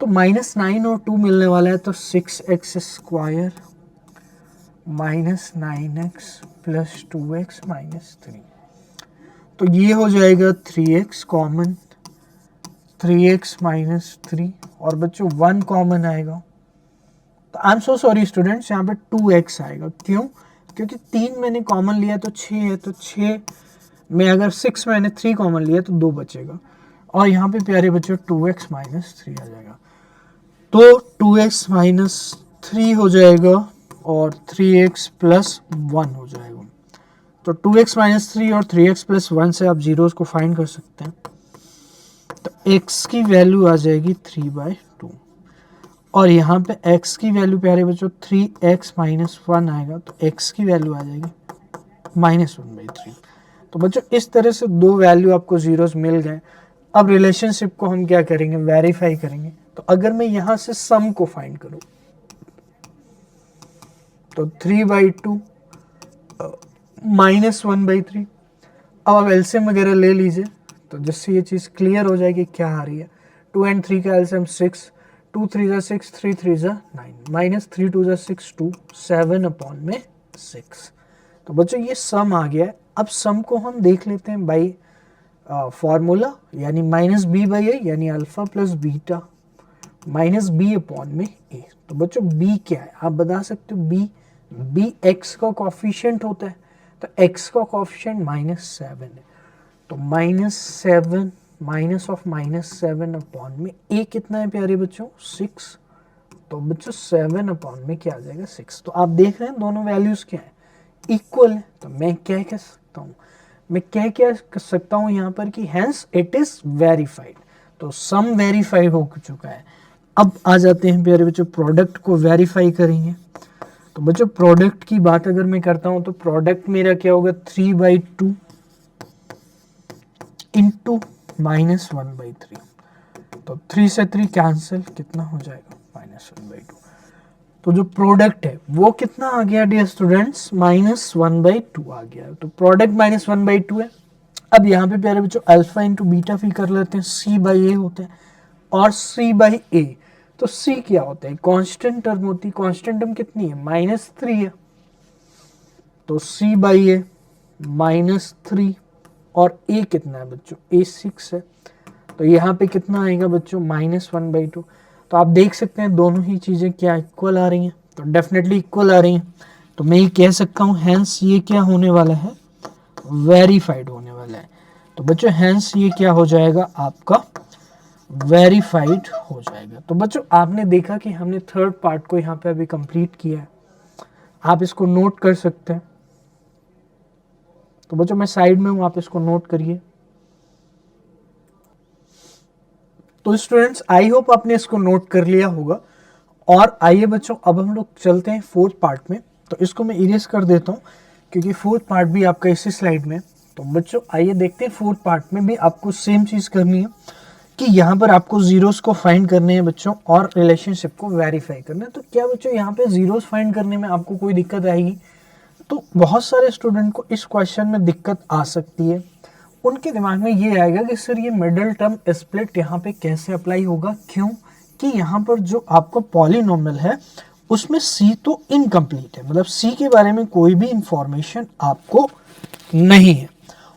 तो -9 और 2 मिलने वाला है, तो 6x² -9x + 2x - 3। तो ये हो जाएगा 3x कॉमन, 3x - 3, और बच्चों 1 कॉमन आएगा। तो I am so sorry students, यहाँ पे 2x आएगा। क्यों? क्योंकि 3 मैंने कॉमन लिया तो 6 है, तो 6 में अगर 6 मैंने 3 कॉमन लिया तो 2 बचेगा, और यहाँ पे प्यारे बच्चों 2x - 3 आ जाएगा। तो 2x - 3 हो जाएगा और 3x + 1 हो जाएगा। तो 2x - 3 और 3x + 1 से आप जीरोस को फाइंड कर सकते हैं। तो x की वैल्यू आ जाएगी 3/2, और यहाँ पे x की वैल्यू प्यारे बच्चों 3x - 1 आएगा, तो x की वैल्यू आ जाएगी -1/3। तो बच्चों इस तरह से 2 वैल्यू आपको जीरोस मिल गए। अब रिलेशनशिप को हम क्या करेंगे, वेरीफाई करेंगे। तो अगर मैं यहाँ से सम को फाइंड करूँ तो 3/2 -1/3। अब आप एलसीएम वगैरह ले लीजिए, तो जिससे ये चीज़ क्लियर हो जाएगी क्या आ रही है। 2 और 3 का एलसीएम 6, 2 × 3 = 6, 3 × 3 = 9, -3 × 2 = 6, 2, 7/6। तो बच्चों ये सम आ गया है। अब सम को हम देख लेते हैं बाई फॉर्मूला, यानी -b/a, यानी अल्फा + बीटा -b/a। तो बच्चों b क्या है आप बता सकते हो, b x का कोफिशिएंट होता है, तो x का कोफिशिएंट -7 है। तो -7 -7/, a कितना है प्यारे बच्चों 6। तो बच्चों 7/में क्या आ जाएगा 6। तो आप देख रहे हैं दोनों वैल्यूज क्या है, इक्वल है। तो मैं क्या कह सकता हूँ, मैं क्या कह सकता हूँ यहाँ पर कि हैंस इट इज वेरीफाइड। तो सम वेरीफाई हो चुका है। अब आ जाते हैं प्यारे बच्चों प्रोडक्ट को वेरीफाई करेंगे। तो बच्चों प्रोडक्ट की बात अगर मैं करता हूँ तो प्रोडक्ट मेरा क्या होगा 3/2 इंटू -1/3। तो 3 से 3 कैंसिल, कितना हो जाएगा -1/2। तो जो प्रोडक्ट है वो कितना आ गया डियर स्टूडेंट्स, -1/2 आ गया। तो प्रोडक्ट -1/2 है। अब यहाँ पे प्यारे बच्चों अल्फा इंटू बीटा भी कर लेते हैं, c/a होता है, और c/a। तो c क्या होता है, कांस्टेंट टर्म होती है। कांस्टेंट टर्म कितनी है -3 है, तो c/a -3, और a कितना है बच्चों, a 6 है। तो यहाँ पे कितना आएगा बच्चों -1/2। तो आप देख सकते हैं दोनों ही चीजें क्या इक्वल आ रही हैं, तो डेफिनेटली इक्वल आ रही हैं। तो मैं ये कह सकता हूँ हैंस ये क्या होने वाला है, वेरीफाइड होने वाला है। तो बच्चों हैंस ये क्या हो जाएगा आपका वेरीफाइड हो जाएगा। तो बच्चों आपने देखा कि हमने थर्ड पार्ट को यहाँ पे अभी कंप्लीट किया है, आप इसको नोट कर सकते हैं। तो बच्चों मैं साइड में हूं, आप इसको नोट करिए। तो स्टूडेंट्स आई होप आपने इसको नोट कर लिया होगा। और आइए बच्चों अब हम लोग चलते हैं फोर्थ पार्ट में। तो इसको मैं इरेज कर देता हूं क्योंकि फोर्थ पार्ट भी आपका इसी स्लाइड में। तो बच्चों आइए देखते हैं फोर्थ पार्ट में भी आपको सेम चीज करनी है कि यहाँ पर आपको जीरोस को फाइंड करने हैं बच्चों और रिलेशनशिप को वेरीफाई करना है। तो क्या बच्चों यहाँ पे जीरोस फाइंड करने में आपको कोई दिक्कत आएगी? तो बहुत सारे स्टूडेंट को इस क्वेश्चन में दिक्कत आ सकती है। उनके दिमाग में ये आएगा कि सर ये मिडिल टर्म स्प्लिट यहाँ पे कैसे अप्लाई होगा, क्यों कि यहाँ पर जो आपका पॉलिनोमियल है उसमें सी तो इनकम्प्लीट है, मतलब सी के बारे में कोई भी इंफॉर्मेशन आपको नहीं है।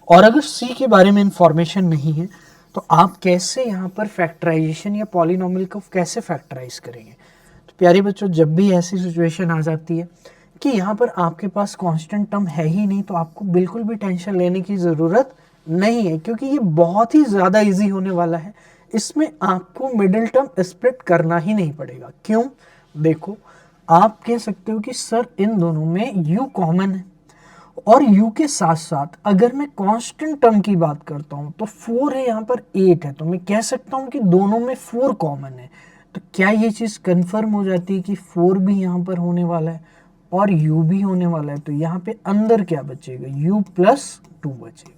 और अगर सी के बारे में इंफॉर्मेशन नहीं है तो आप कैसे यहाँ पर फैक्टराइजेशन या पॉलिनोमियल को कैसे फैक्टराइज करेंगे? तो प्यारे बच्चों जब भी ऐसी सिचुएशन आ जाती है कि यहाँ पर आपके पास कांस्टेंट टर्म है ही नहीं, तो आपको बिल्कुल भी टेंशन लेने की ज़रूरत नहीं है क्योंकि ये बहुत ही ज़्यादा इजी होने वाला है। इसमें आपको मिडिल टर्म स्प्लिट करना ही नहीं पड़ेगा। क्यों? देखो आप कह सकते हो कि सर इन दोनों में u कॉमन है और u के साथ साथ अगर मैं कांस्टेंट टर्म की बात करता हूं तो 4 है, यहाँ पर 8 है, तो मैं कह सकता हूं कि दोनों में 4 कॉमन है। तो क्या ये चीज़ कंफर्म हो जाती है कि 4 भी यहाँ पर होने वाला है और u भी होने वाला है? तो यहाँ पे अंदर क्या बचेगा? u प्लस 2 बचेगा।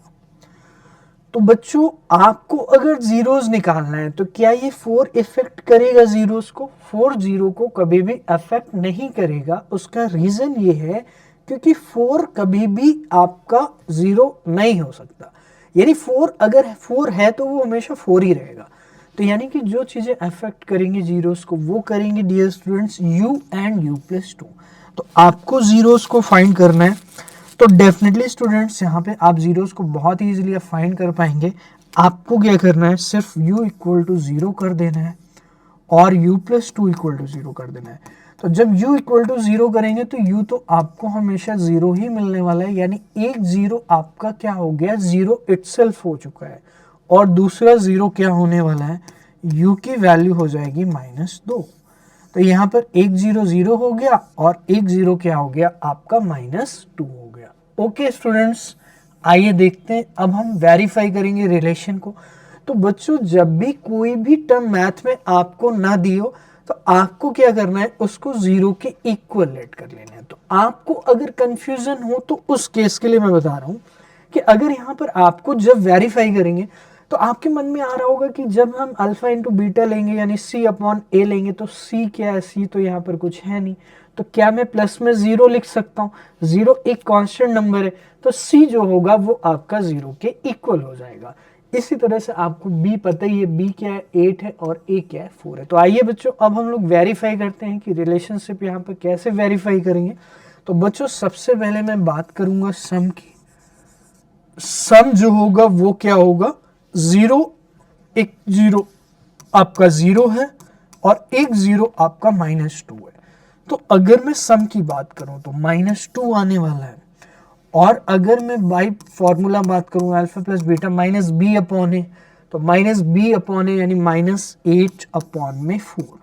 तो बच्चों आपको अगर जीरोस निकालना है तो क्या ये 4 इफेक्ट करेगा जीरोस को? 4 जीरो को कभी भी अफेक्ट नहीं करेगा। उसका रीजन ये है क्योंकि 4 कभी भी आपका जीरो नहीं हो सकता, यानी 4 अगर 4 है तो वो हमेशा 4 ही रहेगा। तो यानी कि जो चीजें अफेक्ट करेंगी जीरोस को वो करेंगे dear students u and u plus 2। तो आपको जीरोस को फाइंड करना है तो डेफिनेटली स्टूडेंट्स यहाँ पे आप जीरोस को बहुत ही इजीली फाइंड कर पाएंगे। आपको क्या करना है, सिर्फ u इक्वल टू 0 कर देना है और u प्लस 2 इक्वल टू 0 कर देना है। तो जब u इक्वल टू 0 करेंगे तो u तो आपको हमेशा 0 ही मिलने वाला है, यानी एक 0 आपका क्या हो गया, 0 इटसेल्फ हो चुका है। और दूसरा 0 क्या होने वाला है, u की वैल्यू हो जाएगी -2। तो यहाँ पर एक 0 0 हो गया और एक 0 क्या हो गया आपका -2 हो गया। ओके स्टूडेंट्स आइए देखते हैं अब हम वेरीफाई करेंगे रिलेशन को। तो बच्चों जब भी कोई भी टर्म मैथ में आपको ना दियो तो आपको क्या करना है, उसको 0 के इक्वल लेट कर लेना है। तो आपको अगर कंफ्यूजन हो तो उस केस के लिए मैं बता रहा हूं कि अगर यहाँ पर आपको जब वेरीफाई करेंगे तो आपके मन में आ रहा होगा कि जब हम अल्फा इंटू बीटा लेंगे यानी सी अपॉन ए लेंगे तो सी क्या है, सी तो यहाँ पर कुछ है नहीं, तो क्या मैं प्लस में 0 लिख सकता हूँ? 0 एक कांस्टेंट नंबर है तो सी जो होगा वो आपका 0 के इक्वल हो जाएगा। इसी तरह से आपको बी पता ही है, बी क्या है 8 है और ए क्या है 4 है। तो आइए बच्चों अब हम लोग वेरीफाई करते हैं कि रिलेशनशिप यहाँ पर कैसे वेरीफाई करेंगे। तो बच्चों सबसे पहले मैं बात करूंगा सम की। सम जो होगा वो क्या होगा, 0 एक 0 आपका 0 है और एक 0 आपका -2 है। तो अगर मैं सम की बात करूं तो -2 आने वाला है। और अगर मैं बाई फॉर्मूला बात करूं alpha plus beta minus b upon a, तो माइनस बी अपॉन ए यानी -8 अपॉन में 4।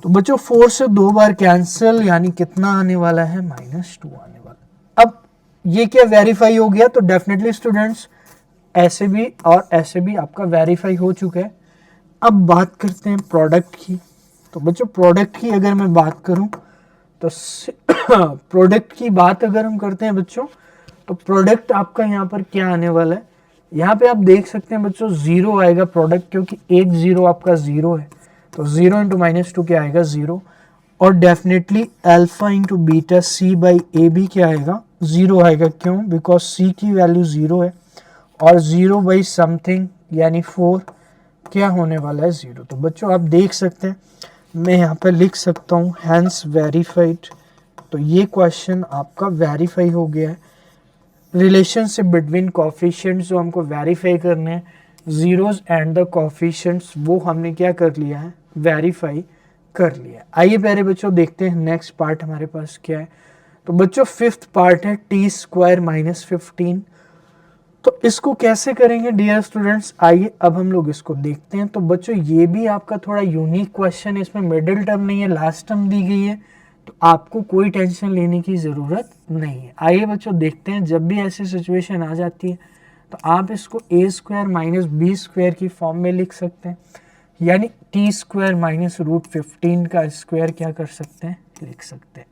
तो बच्चों 4 से 2 बार कैंसिल यानी कितना आने वाला है, -2 आने वाला। अब ये क्या वेरीफाई हो गया? तो डेफिनेटली स्टूडेंट्स ऐसे भी और ऐसे भी आपका वेरीफाई हो चुका है। अब बात करते हैं प्रोडक्ट की। तो बच्चों प्रोडक्ट की अगर मैं बात करूं तो प्रोडक्ट की बात अगर हम करते हैं बच्चों तो प्रोडक्ट आपका यहाँ पर क्या आने वाला है, यहाँ पे आप देख सकते हैं बच्चों 0 आएगा प्रोडक्ट, क्योंकि एक 0 आपका 0 है तो 0 इंटू -2 क्या आएगा 0। और definitely alpha into beta c by a भी क्या आएगा 0 आएगा। क्यों? बिकॉज सी की वैल्यू 0 है और 0 बाई समथिंग यानी 4 क्या होने वाला है 0। तो बच्चों आप देख सकते हैं मैं यहाँ पर लिख सकता हूँ हैंस वेरीफाइड। तो ये क्वेश्चन आपका वेरीफाई हो गया है। रिलेशनशिप बिटवीन कोफिशिएंट्स जो हमको वेरीफाई करने हैं, जीरोस एंड द कोफिशिएंट्स, वो हमने क्या कर लिया है, वेरीफाई कर लिया। आइए प्यारे बच्चों देखते हैं नेक्स्ट पार्ट हमारे पास क्या है। तो बच्चों फिफ्थ पार्ट है t² - 15। तो इसको कैसे करेंगे डियर स्टूडेंट्स, आइए अब हम लोग इसको देखते हैं। तो बच्चों ये भी आपका थोड़ा यूनिक क्वेश्चन है, इसमें मिडिल टर्म नहीं है, लास्ट टर्म दी गई है, तो आपको कोई टेंशन लेने की ज़रूरत नहीं है। आइए बच्चों देखते हैं, जब भी ऐसी सिचुएशन आ जाती है तो आप इसको ए स्क्वायर माइनस बी स्क्वायर की फॉर्म में लिख सकते हैं, यानी टी स्क्वायर माइनस रूट 15 का स्क्वायर क्या कर सकते हैं, लिख सकते हैं,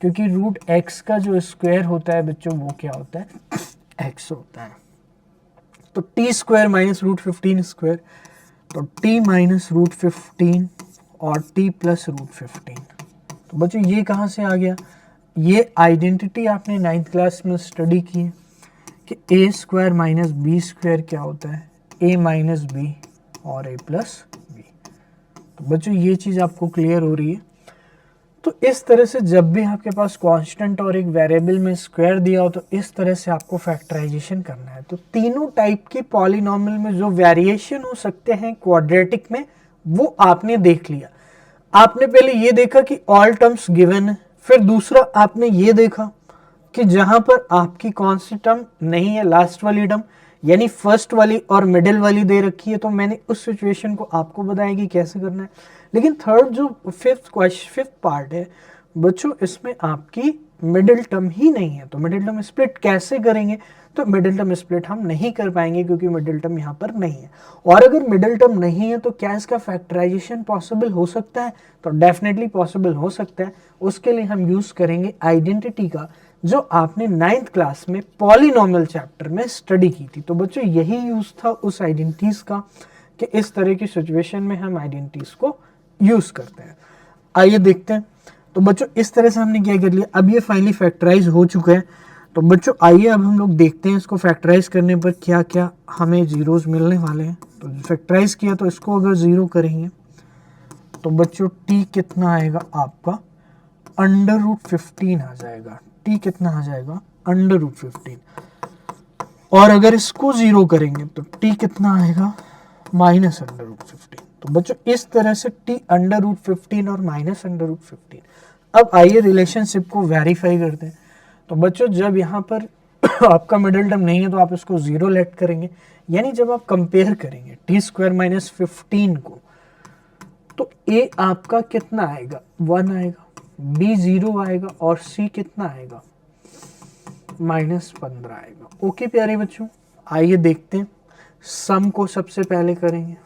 क्योंकि रूट एक्स का जो स्क्वायर होता है बच्चों वो क्या होता है, एक्स होता है। तो t square minus root 15 square, तो टी माइनस रूट 15 और टी प्लस रूट 15। तो बच्चों ये कहाँ से आ गया, ये आइडेंटिटी आपने 9th क्लास में स्टडी की है कि ए स्क्वायर माइनस बी स्क्वायर क्या होता है, ए माइनस बी और ए प्लस बी। तो बच्चों ये चीज़ आपको क्लियर हो रही है। तो इस तरह से जब भी आपके पास कांस्टेंट और एक वेरिएबल में स्क्वायर दिया हो तो इस तरह से आपको फैक्टराइजेशन करना है। तो तीनों टाइप के पॉलिनॉमियल में जो वेरिएशन हो सकते हैं क्वाड्रेटिक में वो आपने देख लिया। आपने पहले ये देखा कि ऑल टर्म्स गिवन है, फिर दूसरा आपने ये देखा कि जहां पर आपकी कौन सी टर्म नहीं है, लास्ट वाली टर्म यानी फर्स्ट वाली और मिडिल वाली दे रखी है, तो मैंने उस सिचुएशन को आपको बताया कि कैसे करना है। लेकिन थर्ड जो फिफ्थ पार्ट है बच्चों, इसमें आपकी मिडिल टर्म ही नहीं है, तो मिडिल टर्म स्प्लिट कैसे करेंगे, तो मिडिल टर्म स्प्लिट हम नहीं कर पाएंगे क्योंकि मिडिल टर्म यहाँ पर नहीं है। और अगर मिडिल टर्म नहीं है तो क्या इसका फैक्टराइजेशन पॉसिबल हो सकता है, तो डेफिनेटली पॉसिबल हो सकता है। उसके लिए हम यूज करेंगे आइडेंटिटी का, जो आपने 9th क्लास में पॉलिनोमियल चैप्टर में स्टडी की थी। तो बच्चों यही यूज था उस आइडेंटिटीज का कि इस तरह की सिचुएशन में हम आइडेंटिटीज को यूज करते हैं। आइए देखते हैं। तो बच्चों इस तरह से हमने क्या कर लिया, अब ये फाइनली फैक्टराइज हो चुका है। तो बच्चों आइए अब हम लोग देखते हैं इसको फैक्टराइज करने पर क्या क्या हमें जीरोस मिलने वाले हैं। तो फैक्टराइज किया तो इसको अगर जीरो करेंगे तो बच्चों टी कितना आएगा आपका, अंडर रूट 15 आ जाएगा। टी कितना आ जाएगा, अंडर रूट 15। और अगर इसको जीरो करेंगे तो टी कितना आएगा, माइनस अंडर रूट 15। तो बच्चों इस तरह से टी अंडर रूट 15 और माइनस अंडर रूट 15। अब आइए रिलेशनशिप को वेरीफाई करते हैं। तो बच्चों जब यहाँ पर आपका मिडिल टर्म नहीं है तो आप इसको जीरो लेट करेंगे, यानी जब आप कंपेयर करेंगे टी स्क्वायर माइनस 15 को, तो ए आपका कितना आएगा, 1 आएगा, बी 0 आएगा और सी कितना आएगा, माइनस 15 आएगा। ओके प्यारे बच्चों, आइए देखते हैं। सम को सबसे पहले करेंगे,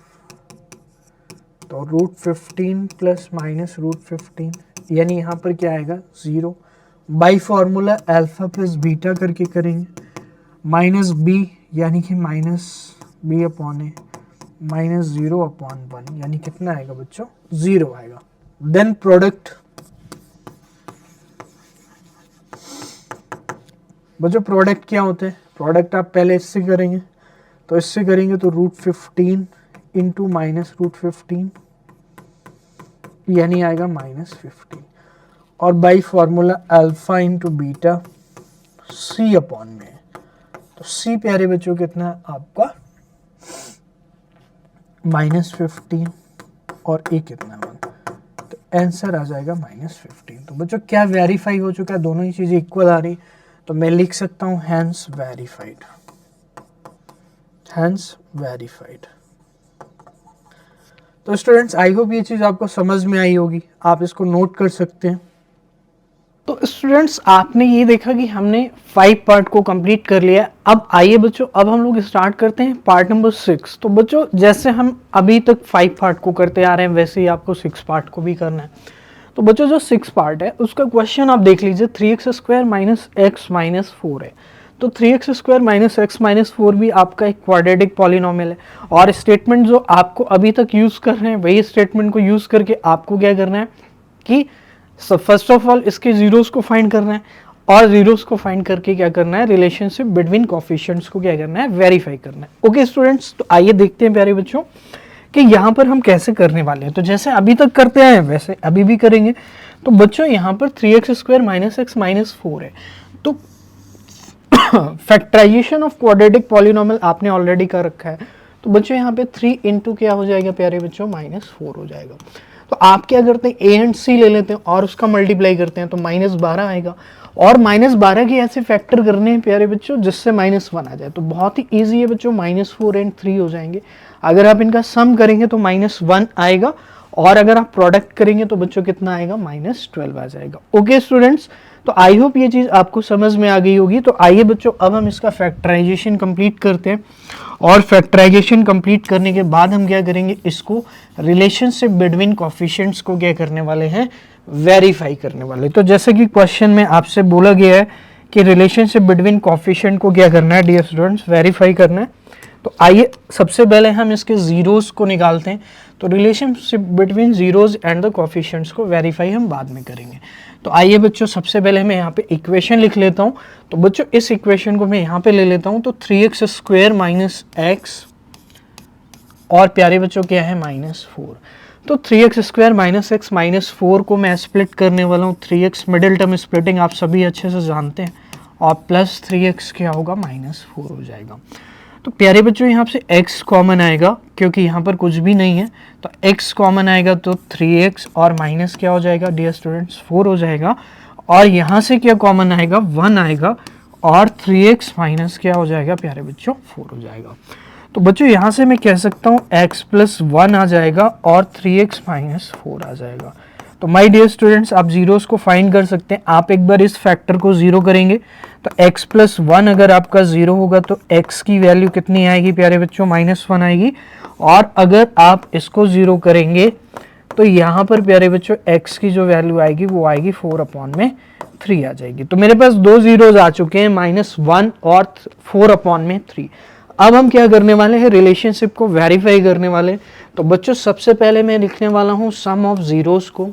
तो रूट 15 प्लस माइनस रूट 15, यानी यहाँ पर क्या आएगा, 0। By formula alpha plus beta करके करेंगे, माइनस बी यानी कि माइनस बी अपॉन ए, माइनस 0 अपॉन 1 यानी कितना आएगा बच्चों, 0 आएगा। देन प्रोडक्ट, बच्चों प्रोडक्ट क्या होते हैं, प्रोडक्ट आप पहले इससे करेंगे, तो इससे करेंगे तो रूट 15 इंटू माइनस रूट 15 यानी आएगा माइनस 15, और by formula alpha into beta c upon में, तो सी प्यारे बच्चों कितना है आपका, माइनस 15 और ए कितना है 1, तो आंसर आ जाएगा माइनस 15। तो बच्चों क्या वेरीफाई हो चुका है, दोनों ही चीजें इक्वल आ रही, तो मैं लिख सकता हूं हैंस वेरीफाइड, हैंस वेरीफाइड। तो स्टूडेंट्स आई होप ये चीज आपको समझ में आई होगी, आप इसको नोट कर सकते हैं। तो स्टूडेंट्स आपने ये देखा कि हमने 5 पार्ट को कंप्लीट कर लिया। अब आइए बच्चों, अब हम लोग स्टार्ट करते हैं पार्ट नंबर 6। तो बच्चों जैसे हम अभी तक 5 पार्ट को करते आ रहे हैं वैसे ही आपको 6 पार्ट को भी करना है। तो बच्चों जो 6 पार्ट है उसका क्वेश्चन आप देख लीजिए, 3x square minus x minus 4 है। तो 3x square minus x minus 4 भी आपका एक क्वाड्रेटिक पॉलिनोमियल है, और स्टेटमेंट जो आपको अभी तक यूज कर रहे हैं वही स्टेटमेंट को यूज करके आपको क्या करना है कि फर्स्ट ऑफ ऑल इसके जीरोस को फाइंड करना है, और जीरोस को फाइंड करके क्या करना है, रिलेशनशिप बिटवीन कोफिशिएंट्स को क्या करना है, वेरीफाई करना है। ओके स्टूडेंट्स, तो आइए देखते हैं प्यारे बच्चों कि यहाँ पर हम कैसे करने वाले हैं। तो जैसे अभी तक करते आए हैं वैसे अभी भी करेंगे। तो बच्चों यहाँ पर 3x square minus x minus 4 है, तो फैक्टराइजेशन ऑफ क्वाड्रेटिक पॉलिनोमियल आपने ऑलरेडी कर रखा है। तो बच्चों यहाँ पे 3 इंटू क्या हो जाएगा प्यारे बच्चों, माइनस 4 हो जाएगा। तो आप क्या करते हैं, ए एंड सी ले लेते हैं और उसका मल्टीप्लाई करते हैं तो -12 आएगा। और -12 के ऐसे फैक्टर करने हैं प्यारे बच्चों जिससे -1 आ जाए। तो बहुत ही ईजी है बच्चों, -4 एंड 3 हो जाएंगे। अगर आप इनका सम करेंगे तो -1 आएगा, और अगर आप प्रोडक्ट करेंगे तो बच्चों कितना आएगा, -12 आ जाएगा। ओके स्टूडेंट्स, तो आई होप ये चीज़ आपको समझ में आ गई होगी। तो आइए बच्चों अब हम इसका फैक्टराइजेशन कंप्लीट करते हैं, और फैक्टराइजेशन कंप्लीट करने के बाद हम क्या करेंगे, इसको रिलेशनशिप बिटवीन कोफिशिएंट्स को क्या करने वाले हैं, वेरीफाई करने वाले। तो जैसे कि क्वेश्चन में आपसे बोला गया है कि रिलेशनशिप बिटवीन कोफिशिएंट को क्या करना है डियर स्टूडेंट्स, वेरीफाई करना है। तो आइए सबसे पहले हम इसके जीरोस को निकालते हैं। तो relationship between zeros and the coefficients को वेरीफाई हम बाद में करेंगे। तो आइए बच्चों सबसे पहले मैं यहाँ पे इक्वेशन लिख लेता हूँ। तो बच्चों इस इक्वेशन को मैं यहाँ पे ले लेता हूँ। तो 3x स्क्वायर माइनस एक्स और प्यारे बच्चों क्या है, -4। तो 3x square minus x minus 4 को मैं स्प्लिट करने वाला हूँ। 3x मिडिल टर्म स्प्लिटिंग आप सभी अच्छे से जानते हैं, और प्लस 3x क्या होगा, -4 हो जाएगा। तो प्यारे बच्चों यहाँ से x कॉमन आएगा क्योंकि यहाँ पर कुछ भी नहीं है, तो x कॉमन आएगा तो 3x और माइनस क्या हो जाएगा डियर स्टूडेंट्स, 4 हो जाएगा। और यहाँ से क्या कॉमन आएगा, 1 आएगा, और 3x माइनस क्या हो जाएगा प्यारे बच्चों, 4 हो जाएगा। तो बच्चों यहाँ से मैं कह सकता हूँ x + 1 आ जाएगा और 3x - 4 आ जाएगा। तो माय डियर स्टूडेंट्स, आप जीरोस को फाइंड कर सकते हैं। आप एक बार इस फैक्टर को जीरो करेंगे तो x + 1 अगर आपका जीरो होगा तो x की वैल्यू कितनी आएगी प्यारे बच्चों, -1 आएगी। और अगर आप इसको जीरो करेंगे तो यहाँ पर प्यारे बच्चों x की जो वैल्यू आएगी वो आएगी 4/3 आ जाएगी। तो मेरे पास दो जीरोज आ चुके हैं, -1 और 4/3। अब हम क्या करने वाले हैं, रिलेशनशिप को वेरीफाई करने वाले हैं। तो बच्चों सबसे पहले मैं लिखने वाला हूँ सम ऑफ जीरोस को।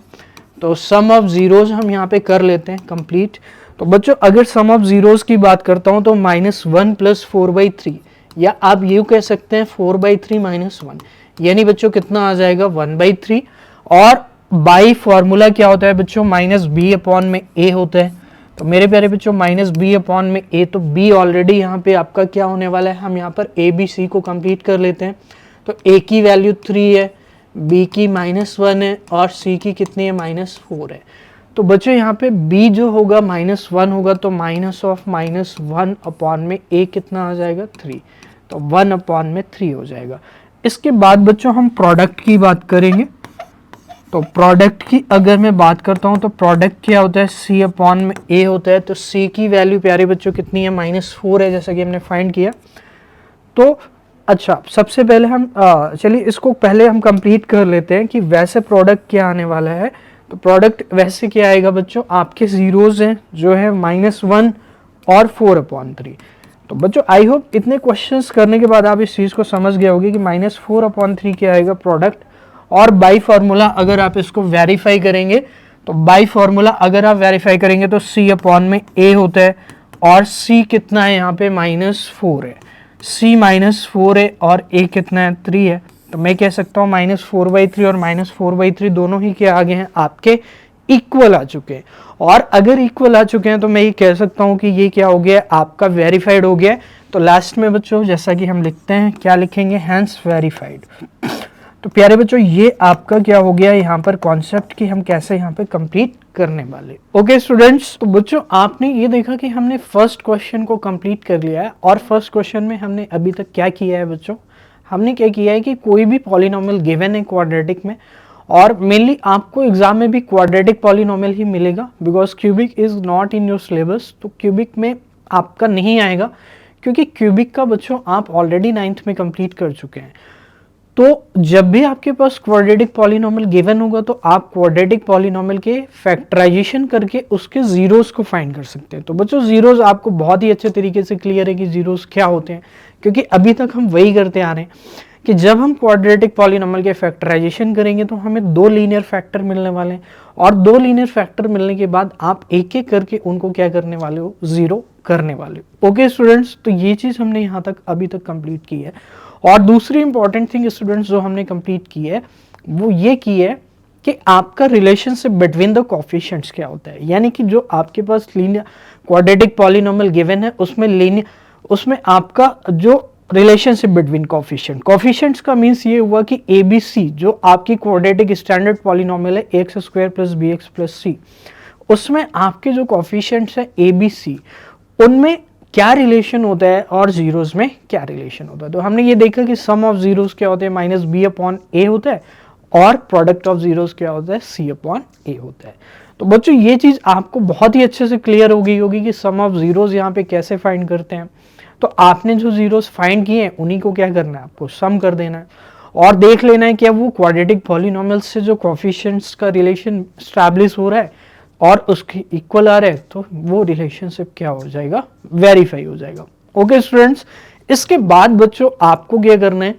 तो सम ऑफ जीरोस हम यहाँ पे कर लेते हैं कंप्लीट। तो बच्चों अगर सम ऑफ जीरोस की बात करता हूँ तो -1 + 4/3, या आप ये कह सकते हैं 4/3 - 1, यानी बच्चों कितना आ जाएगा, 1/3। और बाई फॉर्मूला क्या होता है बच्चों, -b/a होता है। तो मेरे प्यारे बच्चों -b/a, तो b ऑलरेडी यहाँ पे आपका क्या होने वाला है, हम यहाँ पर a b c को कंप्लीट कर लेते हैं। तो a की वैल्यू 3 है, b की -1 है, और c की कितनी है, -4 है। तो बच्चों यहाँ पे b जो होगा -1 होगा, तो -1 में a कितना आ जाएगा, 3। तो 1/3 हो जाएगा। इसके बाद बच्चों हम प्रोडक्ट की बात करेंगे। तो प्रोडक्ट की अगर मैं बात करता हूं तो प्रोडक्ट क्या होता है, c/a होता है। तो c की वैल्यू प्यारे बच्चों कितनी है, -4 है, जैसा कि हमने फाइंड किया। तो अच्छा, सबसे पहले हम चलिए इसको पहले हम कंप्लीट कर लेते हैं कि वैसे प्रोडक्ट क्या आने वाला है। तो प्रोडक्ट वैसे क्या आएगा बच्चों, आपके जीरोज हैं जो है -1 और 4/3। तो बच्चों आई होप इतने क्वेश्चंस करने के बाद आप इस चीज़ को समझ गए होंगे कि -4/3 क्या आएगा प्रोडक्ट। और बाई फार्मूला अगर आप इसको वेरीफाई करेंगे, तो बाई फार्मूला अगर आप वेरीफाई करेंगे तो c/a होता है, और c कितना है यहाँ पे, -4 है। c -4 है और a कितना है, 3 है। तो मैं कह सकता हूँ -4/3 और -4/3 दोनों ही क्या आ गए हैं, आपके इक्वल आ चुके हैं। और अगर इक्वल आ चुके हैं तो मैं ये कह सकता हूँ कि ये क्या हो गया, आपका वेरीफाइड हो गया। तो लास्ट में बच्चों जैसा कि हम लिखते हैं, क्या लिखेंगे, हैंस वेरीफाइड। तो प्यारे बच्चों ये आपका क्या हो गया यहाँ पर कॉन्सेप्ट कि हम कैसे यहाँ पे कंप्लीट करने वाले। ओके स्टूडेंट्स, तो बच्चों आपने ये देखा कि हमने फर्स्ट क्वेश्चन को कंप्लीट कर लिया है। और फर्स्ट क्वेश्चन में हमने अभी तक क्या किया है बच्चों, हमने क्या किया है कि कोई भी पॉलिनोमियल गिवन है क्वाड्रेटिक में, और मेनली आपको एग्जाम में भी क्वाड्रेटिक पॉलिनोमियल ही मिलेगा, because cubic is not in your syllabus. तो क्यूबिक में आपका नहीं आएगा, क्योंकि क्यूबिक का बच्चों आप ऑलरेडी 9th में कंप्लीट कर चुके हैं। तो जब भी आपके पास क्वाड्रेटिक पॉलिनोमियल गिवन होगा तो आप क्वाड्रेटिक पॉलिनोमियल के फैक्टराइजेशन करके उसके जीरोस को फाइंड कर सकते हैं। तो बच्चों जीरोस आपको बहुत ही अच्छे तरीके से क्लियर है कि जीरोस क्या होते हैं, क्योंकि अभी तक हम वही करते आ रहे हैं कि जब हम क्वाड्रेटिक पॉलिनोमियल के फैक्टराइजेशन करेंगे तो हमें 2 लीनियर फैक्टर मिलने वाले हैं, और 2 लीनियर फैक्टर मिलने के बाद आप एक एक करके उनको क्या करने वाले हो, जीरो करने वाले हो। ओके स्टूडेंट्स, तो ये चीज़ हमने यहाँ तक अभी तक कंप्लीट की है। और दूसरी इंपॉर्टेंट थिंग स्टूडेंट्स जो हमने कंप्लीट की है वो ये की है कि आपका रिलेशनशिप बिटवीन द कोफिशिएंट्स क्या होता है। यानी कि जो आपके पास लीनियर क्वाड्रेटिक पॉलिनोमियल गिवन है उसमें आपका जो रिलेशनशिप बिटवीन कोफिशिएंट, कोफिशिएंट्स का मीन्स ये हुआ कि ए बी सी जो आपकी क्वाड्रेटिक स्टैंडर्ड पॉलिनोमियल है x square plus b x plus c, उसमें आपके जो कोफिशिएंट्स है ए बी सी उनमें क्या रिलेशन होता है और जीरोस में क्या रिलेशन होता है। तो हमने ये देखा कि सम ऑफ जीरोस क्या होते हैं माइनस बी अपॉन ए होता है और प्रोडक्ट ऑफ जीरोस क्या होता है सी अपॉन ए होता है। तो बच्चों ये चीज आपको बहुत ही अच्छे से क्लियर हो गई होगी कि सम ऑफ जीरोस यहाँ पे कैसे फाइंड करते हैं। तो आपने जो जीरोस फाइंड किए हैं उन्हीं को क्या करना है, आपको सम कर देना है और देख लेना है कि अब वो क्वाड्रेटिक पॉलिनोमियल्स से जो कोफिशिएंट्स का रिलेशन स्टैब्लिश हो रहा है और उसके इक्वल आ रहा है तो वो रिलेशनशिप क्या हो जाएगा, वेरीफाई हो जाएगा। ओके स्टूडेंट्स, इसके बाद बच्चों आपको क्या करना है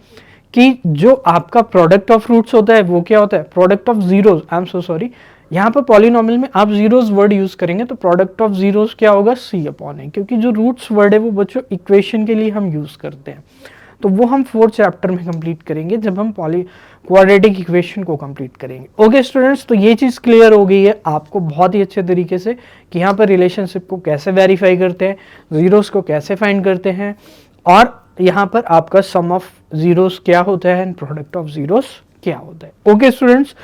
कि जो आपका प्रोडक्ट ऑफ रूट्स होता है वो क्या होता है, product of zeros, I am so sorry, यहाँ पर पॉलिनोमियल में आप जीरोस वर्ड यूज करेंगे तो प्रोडक्ट ऑफ जीरोस क्या होगा, सी अपॉन ए, क्योंकि जो रूट्स वर्ड है वो बच्चों इक्वेशन के लिए हम यूज करते हैं। तो वो हम 4th चैप्टर में कंप्लीट करेंगे जब हम क्वाड्रेटिक इक्वेशन को कंप्लीट करेंगे। ओके स्टूडेंट्स, तो ये चीज क्लियर हो गई है आपको बहुत ही अच्छे तरीके से कि यहाँ पर रिलेशनशिप को कैसे वेरीफाई करते हैं, जीरोस को कैसे फाइंड करते हैं और यहाँ पर आपका सम ऑफ जीरोस क्या होता है एंड प्रोडक्ट ऑफ जीरोस क्या होता है। ओके स्टूडेंट्स,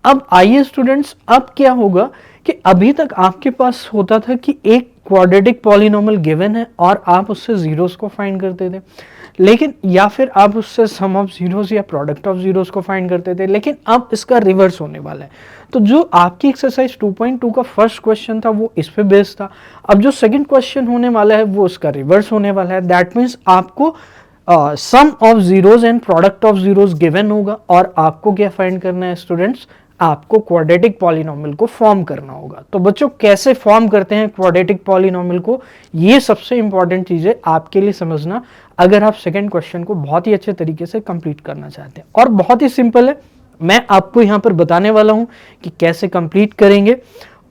अब आइए स्टूडेंट्स, अब क्या होगा कि अभी तक आपके पास होता था कि एक क्वाड्रेटिक पॉलिनोमियल गिवन है और आप उससे जीरोस को फाइंड करते थे, लेकिन या फिर आप उससे सम ऑफ जीरोस या प्रोडक्ट ऑफ जीरोस को फाइंड करते थे, लेकिन अब इसका रिवर्स होने वाला है। तो जो आपकी एक्सरसाइज 2.2 का फर्स्ट क्वेश्चन था वो इस पे बेस्ड था, अब जो सेकंड क्वेश्चन होने वाला है वो उसका रिवर्स होने वाला है। दैट मीन्स आपको sum of zeros and product of zeros given होगा और आपको क्या फाइंड करना है स्टूडेंट्स, आपको क्वाड्रेटिक पॉलिनोमियल को फॉर्म करना होगा। तो बच्चों कैसे फॉर्म करते हैं क्वाड्रेटिक पॉलिनोमियल को, ये सबसे इंपॉर्टेंट चीज है आपके लिए समझना अगर आप सेकंड क्वेश्चन को बहुत ही अच्छे तरीके से कंप्लीट करना चाहते हैं। और बहुत ही सिंपल है, मैं आपको यहाँ पर बताने वाला हूँ कि कैसे कंप्लीट करेंगे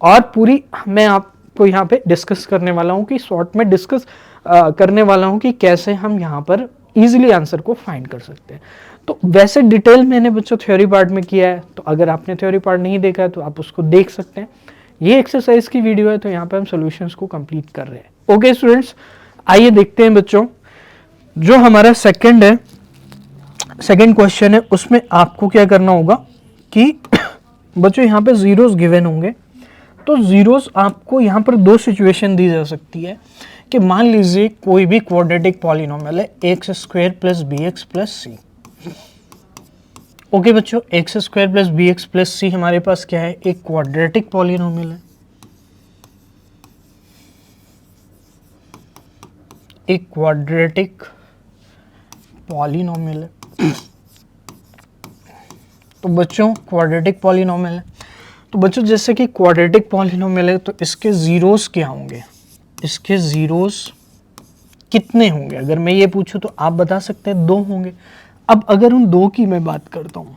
और पूरी मैं आपको यहाँ पे डिस्कस करने वाला हूँ कि शॉर्ट में डिस्कस करने वाला हूँ कि कैसे हम यहाँ पर इजीली आंसर को फाइंड कर सकते हैं। तो वैसे डिटेल मैंने बच्चों थ्योरी पार्ट में किया है, तो अगर आपने थ्योरी पार्ट नहीं देखा है तो आप उसको देख सकते हैं। ये एक्सरसाइज की वीडियो है तो यहाँ पे हम सॉल्यूशंस को कंप्लीट कर रहे हैं। ओके स्टूडेंट्स, आइए देखते हैं बच्चों, जो हमारा सेकंड क्वेश्चन है उसमें आपको क्या करना होगा कि बच्चों यहाँ पे जीरोस गिवन होंगे। तो जीरोस आपको यहाँ पर दो सिचुएशन दी जा सकती है कि मान लीजिए कोई भी क्वाड्रेटिक पॉलिनोमियल है x square plus b x plus c. Okay बच्चों, x square plus b x plus c हमारे पास क्या है, एक क्वाड्रेटिक पॉलिनोमियल है, एक क्वाड्रेटिक पॉलिनोमियल है। तो बच्चों क्वाड्रेटिक पॉलिनोमियल है, तो बच्चों जैसे कि क्वाड्रेटिक पॉलिनोमियल है तो इसके जीरोस क्या होंगे, इसके जीरोस कितने होंगे, अगर मैं ये पूछूं तो आप बता सकते हैं 2 होंगे। अब अगर उन 2 की मैं बात करता हूं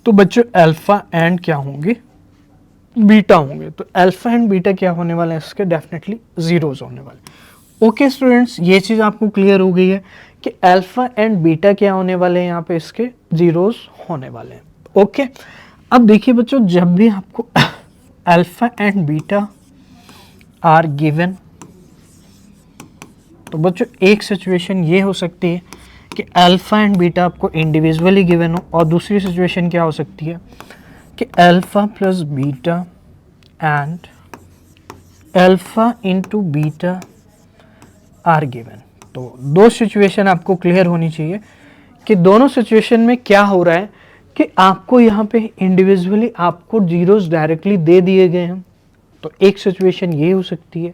तो बच्चों अल्फा एंड क्या होंगे, बीटा होंगे। तो अल्फा एंड बीटा क्या होने वाले हैं, इसके डेफिनेटली जीरोस होने वाले। ओके स्टूडेंट्स, ये चीज आपको क्लियर हो गई है कि अल्फा एंड बीटा क्या होने वाले हैं, यहाँ पे इसके जीरोस होने वाले हैं। ओके, अब देखिए बच्चों, जब भी आपको alpha and beta are given, तो बच्चों एक सिचुएशन ये हो सकती है कि अल्फा एंड बीटा आपको इंडिविजुअली गिवन हो और दूसरी सिचुएशन क्या हो सकती है कि alpha plus beta and alpha into beta are given. तो 2 सिचुएशन आपको क्लियर होनी चाहिए कि दोनों सिचुएशन में क्या हो रहा है कि आपको यहाँ पे इंडिविजुअली आपको जीरोस डायरेक्टली दे दिए गए हैं। तो एक सिचुएशन ये हो सकती है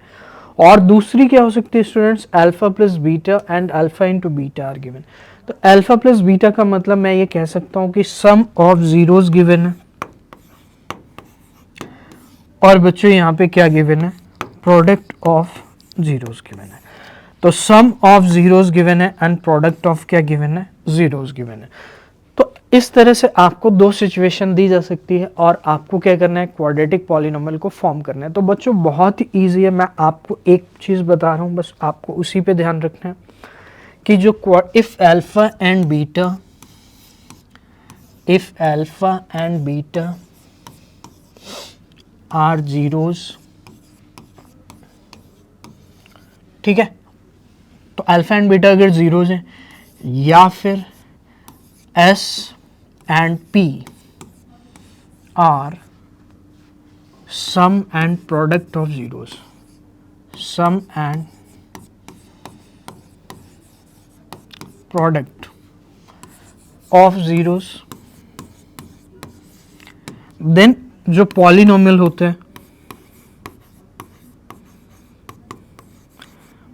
और दूसरी क्या हो सकती है students, alpha plus beta and alpha into beta are given. तो अल्फा प्लस बीटा का मतलब मैं ये कह सकता हूं कि सम ऑफ जीरोस गिवन है और बच्चों यहाँ पे क्या गिवन है, प्रोडक्ट ऑफ जीरोस गिवन है। तो सम ऑफ जीरोस गिवन है एंड प्रोडक्ट ऑफ क्या गिवन है, जीरोस गिवन है। तो इस तरह से आपको 2 सिचुएशन दी जा सकती है और आपको क्या करना है, क्वाड्रेटिक पॉलिनोमियल को फॉर्म करना है। तो बच्चों बहुत ही ईजी है, मैं आपको एक चीज बता रहा हूं, बस आपको उसी पे ध्यान रखना है कि जो if alpha and beta are zeros, ठीक है, तो अल्फा एंड बीटा अगर जीरोज हैं, या फिर S and P are sum and product of zeros, sum and product of zeros, then जो पॉलिनोमियल होते हैं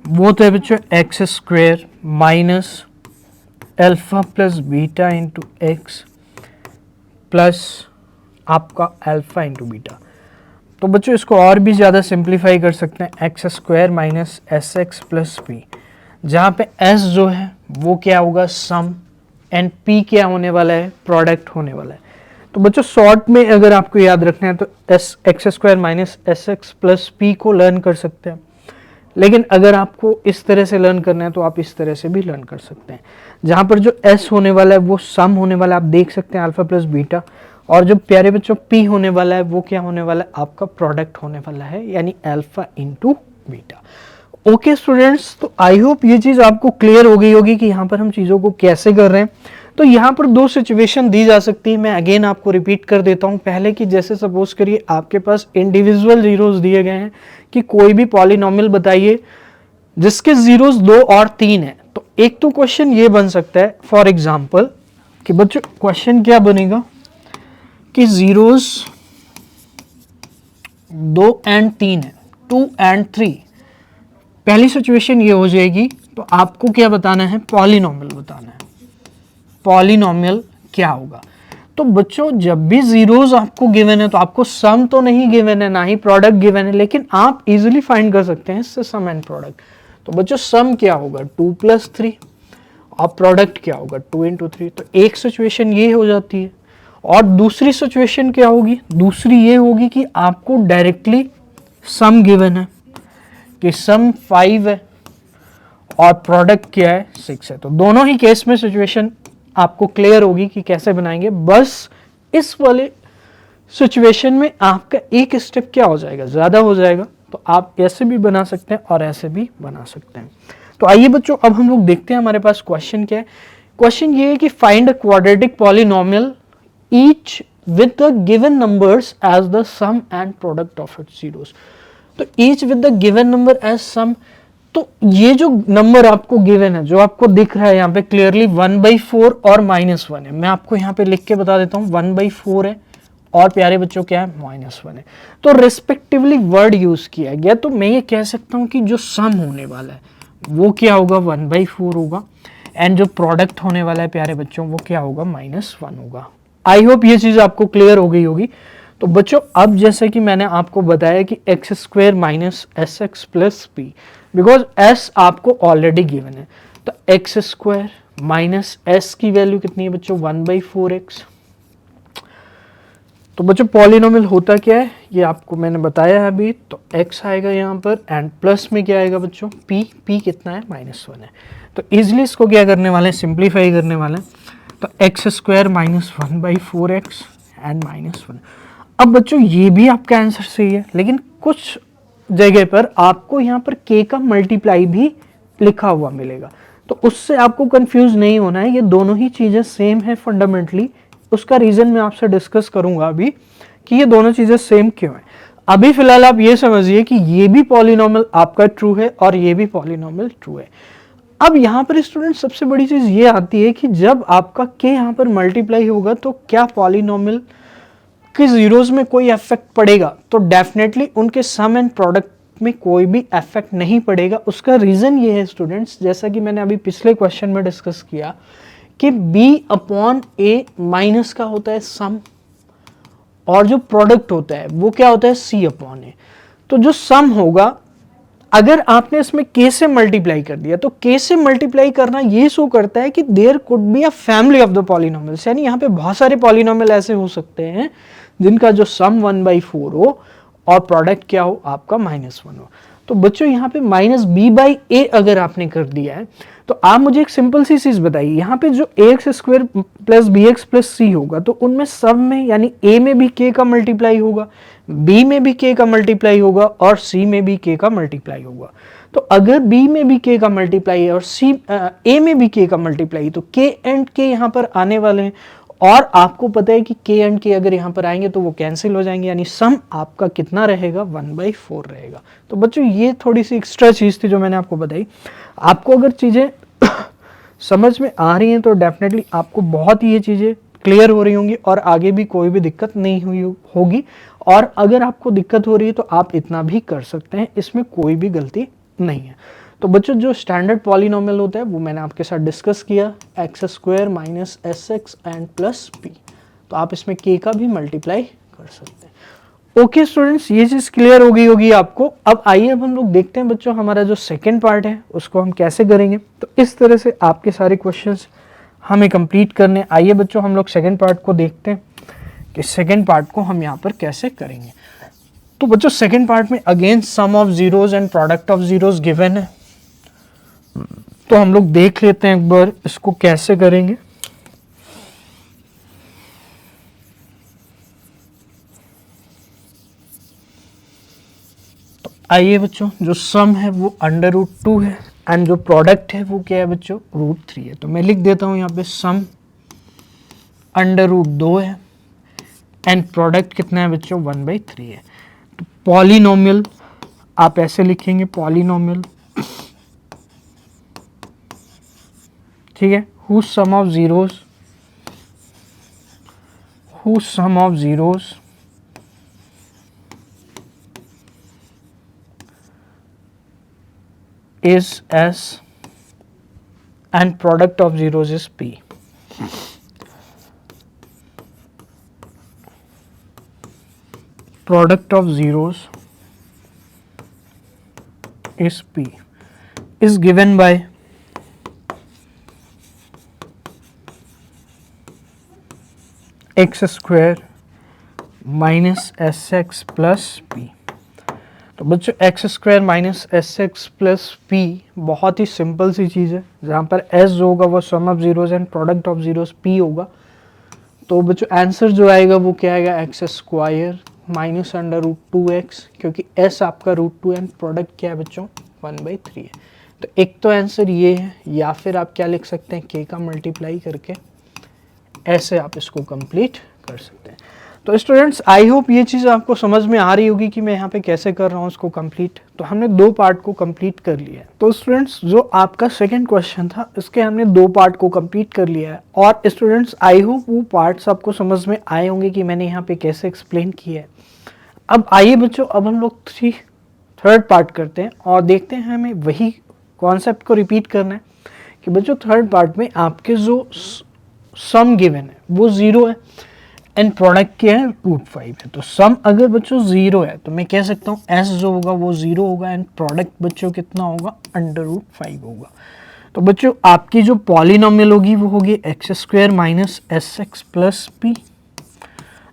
वो होता है बच्चों x square minus alpha plus beta into x plus आपका अल्फा इंटू बीटा। तो बच्चों इसको और भी ज़्यादा सिंप्लीफाई कर सकते हैं, x square minus S x plus P, जहाँ पे एस जो है वो क्या होगा सम एंड पी क्या होने वाला है प्रोडक्ट होने वाला है। तो बच्चों शॉर्ट में अगर आपको याद रखना है तो S x square minus S x plus P को लर्न कर सकते हैं, लेकिन अगर आपको इस तरह से लर्न करना है तो आप इस तरह से भी लर्न कर सकते हैं, जहाँ पर जो एस होने वाला है वो सम होने वाला है, आप देख सकते हैं अल्फा प्लस बीटा, और जो प्यारे बच्चों पी होने वाला है वो क्या होने वाला है आपका प्रोडक्ट होने वाला है, यानी alpha into beta. Okay students, तो आई होप ये चीज़ आपको क्लियर हो गई होगी कि यहाँ पर हम चीज़ों को कैसे कर रहे हैं। तो यहाँ पर दो सिचुएशन दी जा सकती है, मैं अगेन आपको रिपीट कर देता हूँ। पहले कि जैसे सपोज करिए आपके पास इंडिविजुअल जीरोस दिए गए हैं कि कोई भी पॉलिनोमियल बताइए जिसके जीरोस 2 और 3 है। तो एक तो क्वेश्चन ये बन सकता है फॉर एग्जाम्पल कि बच्चों क्वेश्चन क्या बनेगा कि जीरोस 2 एंड 3 है, 2 एंड 3। पहली सिचुएशन ये हो जाएगी, तो आपको क्या बताना है पॉलिनोमियल बताना है, पॉलिनोमियल क्या होगा। तो बच्चों जब भी जीरोस आपको गिवन है तो आपको सम तो नहीं गिवन है ना ही प्रोडक्ट गिवन है, लेकिन आप इजीली फाइंड कर सकते हैं इससे सम एंड प्रोडक्ट। तो बच्चों सम क्या होगा 2 + 3 और प्रोडक्ट क्या होगा 2 × 3। तो एक सिचुएशन ये हो जाती है, और दूसरी सिचुएशन क्या होगी, दूसरी ये होगी कि आपको डायरेक्टली सम गिवन है कि सम 5 है और प्रोडक्ट क्या है 6 है। तो दोनों ही केस में सिचुएशन आपको क्लियर होगी कि कैसे बनाएंगे। बस इस वाले सिचुएशन में आपका एक स्टेप क्या हो जाएगा ज़्यादा हो जाएगा, तो आप ऐसे भी बना सकते हैं और ऐसे भी बना सकते हैं। तो आइए बच्चों अब हम लोग देखते हैं हमारे पास क्वेश्चन क्या है। क्वेश्चन ये है कि find a quadratic polynomial each with the given numbers as the sum and product of its zeros. तो each with the given number as sum, तो ये जो नंबर आपको गिवन है, जो आपको दिख रहा है यहाँ पे क्लियरली 1/4 और -1 है। मैं आपको यहाँ पे लिख के बता देता हूँ 1/4 है और प्यारे बच्चों क्या है -1 है। तो रिस्पेक्टिवली वर्ड यूज किया गया, तो मैं ये कह सकता हूँ कि जो सम होने वाला है वो क्या होगा 1/4 होगा, एंड जो प्रोडक्ट होने वाला है प्यारे बच्चों वो क्या होगा -1 होगा। आई होप ये चीज आपको क्लियर हो गई होगी। तो बच्चों अब जैसे कि मैंने आपको बताया कि x² minus S x plus P, because s आपको ऑलरेडी गिवन है, तो x² माइनस एस की वैल्यू कितनी है बच्चों 1/4x। तो बच्चों पॉलिनोमियल होता क्या है ये आपको मैंने बताया है अभी। तो x आएगा यहाँ पर एंड प्लस में क्या आएगा बच्चों p कितना है -1 है। तो इजिली इसको क्या करने वाले हैं सिंप्लीफाई करने वाले हैं। तो x² माइनस 1/4x एंड -1। अब बच्चों ये भी आपका आंसर सही है, लेकिन कुछ जगह पर आपको यहाँ पर k का मल्टीप्लाई भी लिखा हुआ मिलेगा, तो उससे आपको कंफ्यूज नहीं होना है। ये दोनों ही चीज़ें सेम है फंडामेंटली, उसका रीज़न मैं आपसे डिस्कस करूंगा अभी कि ये दोनों चीज़ें सेम क्यों है। अभी फिलहाल आप ये समझिए कि ये भी पॉलिनोमियल आपका ट्रू है और ये भी पॉलिनोमियल ट्रू है। अब यहाँ पर स्टूडेंट सबसे बड़ी चीज़ ये आती है कि जब आपका k यहाँ पर मल्टीप्लाई होगा तो क्या पॉलिनोमियल के जीरोस में कोई इफेक्ट पड़ेगा? तो डेफिनेटली उनके सम एंड प्रोडक्ट में कोई भी इफेक्ट नहीं पड़ेगा। उसका रीज़न ये है स्टूडेंट्स, जैसा कि मैंने अभी पिछले क्वेश्चन में डिस्कस किया कि b/a माइनस का होता है सम, और जो प्रोडक्ट होता है वो क्या होता है c/a। तो जो सम होगा अगर आपने इसमें k से मल्टीप्लाई कर दिया, तो k से मल्टीप्लाई करना ये शो करता है कि there could be a family of the polynomials, यानी यहाँ पे बहुत सारे पॉलिनोमियल ऐसे हो सकते हैं जिनका जो सम 1/4 हो और प्रोडक्ट क्या हो आपका -1 हो। तो बच्चों यहाँ पे -b/a अगर आपने कर दिया है, तो आप मुझे एक सिंपल सी चीज बताइए, यहाँ पे जो ax² plus bx plus c होगा, तो उनमें सब में यानी a में भी k का मल्टीप्लाई होगा, b में भी k का मल्टीप्लाई होगा और c में भी k का मल्टीप्लाई होगा। तो अगर b में भी k का मल्टीप्लाई है और a में भी k का मल्टीप्लाई, तो k एंड k यहाँ पर आने वाले हैं और आपको पता है कि k एंड k अगर यहाँ पर आएंगे तो वो कैंसिल हो जाएंगे, यानी सम आपका कितना रहेगा 1/4 रहेगा। तो बच्चों ये थोड़ी सी एक्स्ट्रा चीज़ थी जो मैंने आपको बताई। आपको अगर चीज़ें समझ में आ रही हैं तो डेफिनेटली आपको बहुत ही ये चीज़ें क्लियर हो रही होंगी और आगे भी कोई भी दिक्कत नहीं हुई होगी। और अगर आपको दिक्कत हो रही है तो आप इतना भी कर सकते हैं, इसमें कोई भी गलती नहीं है। तो बच्चों जो स्टैंडर्ड पॉलिनोमियल होता है वो मैंने आपके साथ डिस्कस किया, x² minus sx and plus p। तो आप इसमें k का भी मल्टीप्लाई कर सकते हैं। ओके स्टूडेंट्स, ये चीज़ क्लियर हो गई होगी आपको। अब आइए अब हम लोग देखते हैं बच्चों हमारा जो सेकेंड पार्ट है उसको हम कैसे करेंगे। तो इस तरह से आपके सारे क्वेश्चंस हमें कंप्लीट करने। आइए बच्चों हम लोग सेकेंड पार्ट को देखते हैं कि सेकेंड पार्ट को हम यहाँ पर कैसे करेंगे। तो बच्चों सेकेंड पार्ट में again sum of zeros and product of zeros given है। तो हम लोग देख लेते हैं एक बार इसको कैसे करेंगे। तो आइए बच्चों, जो सम है वो √2 है एंड जो प्रोडक्ट है वो क्या है बच्चों, √3 है। तो मैं लिख देता हूं यहाँ पे सम √2 है एंड प्रोडक्ट कितना है बच्चों, 1/3 है। तो पॉलिनोमियल आप ऐसे लिखेंगे, पॉलिनोमियल, ठीक है, whose sum of zeros is s and product of zeros is p। Product of zeros is p is given by x² minus sx plus p। तो बच्चों x² minus sx plus p बहुत ही simple सी चीज़ है। जहाँ पर s जो होगा वो sum of zeros and product of zeros p होगा। तो बच्चों आंसर जो आएगा वो क्या आएगा, x² माइनस √2x, क्योंकि s आपका √2 एंड प्रोडक्ट क्या है बच्चों, 1/3 है। तो एक तो आंसर ये है, या फिर आप क्या लिख सकते हैं, k का मल्टीप्लाई करके ऐसे आप इसको कंप्लीट कर सकते हैं। तो स्टूडेंट्स आई होप ये चीज़ आपको समझ में आ रही होगी कि मैं यहाँ पे कैसे कर रहा हूँ इसको कंप्लीट। तो हमने 2 पार्ट को कंप्लीट कर लिया है। तो स्टूडेंट्स जो आपका सेकंड क्वेश्चन था इसके हमने 2 पार्ट को कंप्लीट कर लिया है। और स्टूडेंट्स आई होप वो पार्ट्स आपको समझ में आए होंगे कि मैंने यहाँ पे कैसे एक्सप्लेन किया है। अब आइए बच्चों, अब हम लोग थर्ड पार्ट करते हैं और देखते हैं हमें वही कॉन्सेप्ट को रिपीट करना है कि बच्चों थर्ड पार्ट में आपके जो सम गिवन है वो 0 है एंड प्रोडक्ट क्या है, √5 है। तो सम अगर बच्चों 0 है तो मैं कह सकता हूँ s जो होगा वो 0 होगा एंड प्रोडक्ट बच्चों कितना होगा, √5 होगा। तो बच्चों आपकी जो पॉलिनोमियल होगी वो होगी x² minus sx plus p।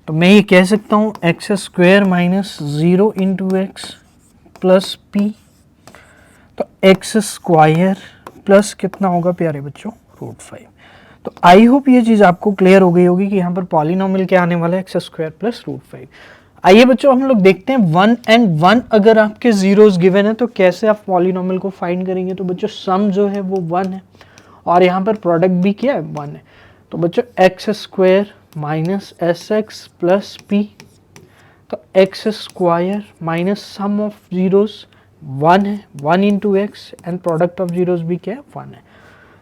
तो मैं ये कह सकता हूँ x² minus 0 into x plus p। तो x² प्लस कितना होगा प्यारे बच्चों, √5। तो आई होप ये चीज़ आपको क्लियर हो गई होगी कि यहाँ पर पॉलिनोमियल क्या आने वाला है, x² प्लस √5। आइए बच्चों हम लोग देखते हैं 1 एंड 1 अगर आपके जीरोस गिवन है तो कैसे आप पॉलिनोमियल को फाइंड करेंगे। तो बच्चों सम जो है वो 1 है और यहाँ पर प्रोडक्ट भी क्या है, 1 है। तो बच्चों x² minus sx plus p। तो x² minus sum of zeros 1 है, 1 into x and product of zeros भी क्या है, 1 है।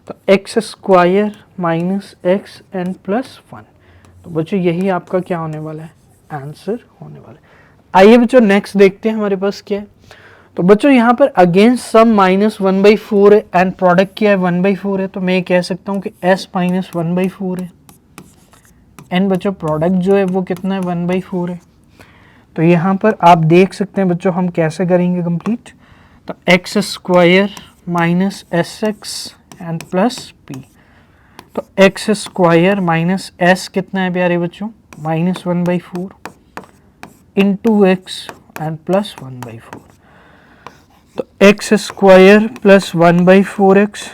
तो x² minus x and plus 1। तो बच्चों यही आपका क्या होने वाला है, आंसर होने वाला है। आइए बच्चों नेक्स्ट देखते हैं हमारे पास क्या है। तो बच्चों यहाँ पर अगेन सम माइनस 1/4 है एंड प्रोडक्ट क्या है, 1/4 है। तो मैं कह सकता हूँ कि s माइनस 1/4 है एंड बच्चों प्रोडक्ट जो है वो कितना है, 1/4 है। तो यहाँ पर आप देख सकते हैं बच्चों हम कैसे करेंगे कंप्लीट। तो x² minus sx and plus p। तो x² माइनस s कितना है प्यारे बच्चों, minus 1/4 into x and plus 1/4। तो x² प्लस 1/4x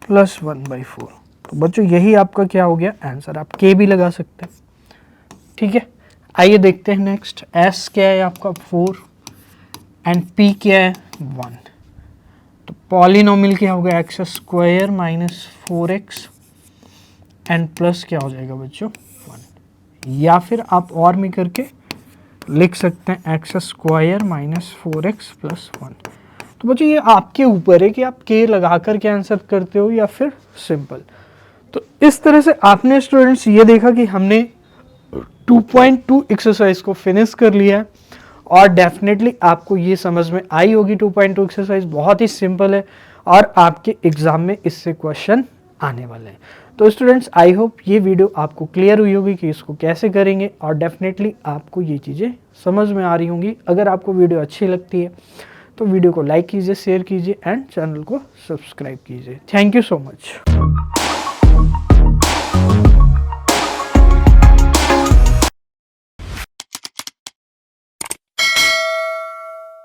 प्लस 1/4। तो बच्चों यही आपका क्या हो गया आंसर। आप k भी लगा सकते हैं, ठीक है। आइए देखते हैं नेक्स्ट। s क्या है आपका 4 एंड p क्या है 1। पॉलिनोमियल क्या होगा, x square minus 4x and plus क्या हो जाएगा बच्चों 1, या फिर आप और में करके लिख सकते हैं x square minus 4x plus 1। तो बच्चों ये आपके ऊपर है कि आप के लगा कर के आंसर करते हो या फिर सिंपल। तो इस तरह से आपने स्टूडेंट्स ये देखा कि हमने 2.2 एक्सरसाइज को फिनिश कर लिया है और डेफिनेटली आपको ये समझ में आई होगी। 2.2 एक्सरसाइज बहुत ही सिंपल है और आपके एग्जाम में इससे क्वेश्चन आने वाले हैं। तो स्टूडेंट्स आई होप ये वीडियो आपको क्लियर हुई होगी कि इसको कैसे करेंगे और डेफिनेटली आपको ये चीज़ें समझ में आ रही होंगी। अगर आपको वीडियो अच्छी लगती है तो वीडियो को लाइक कीजिए, शेयर कीजिए एंड चैनल को सब्सक्राइब कीजिए। Thank you so much.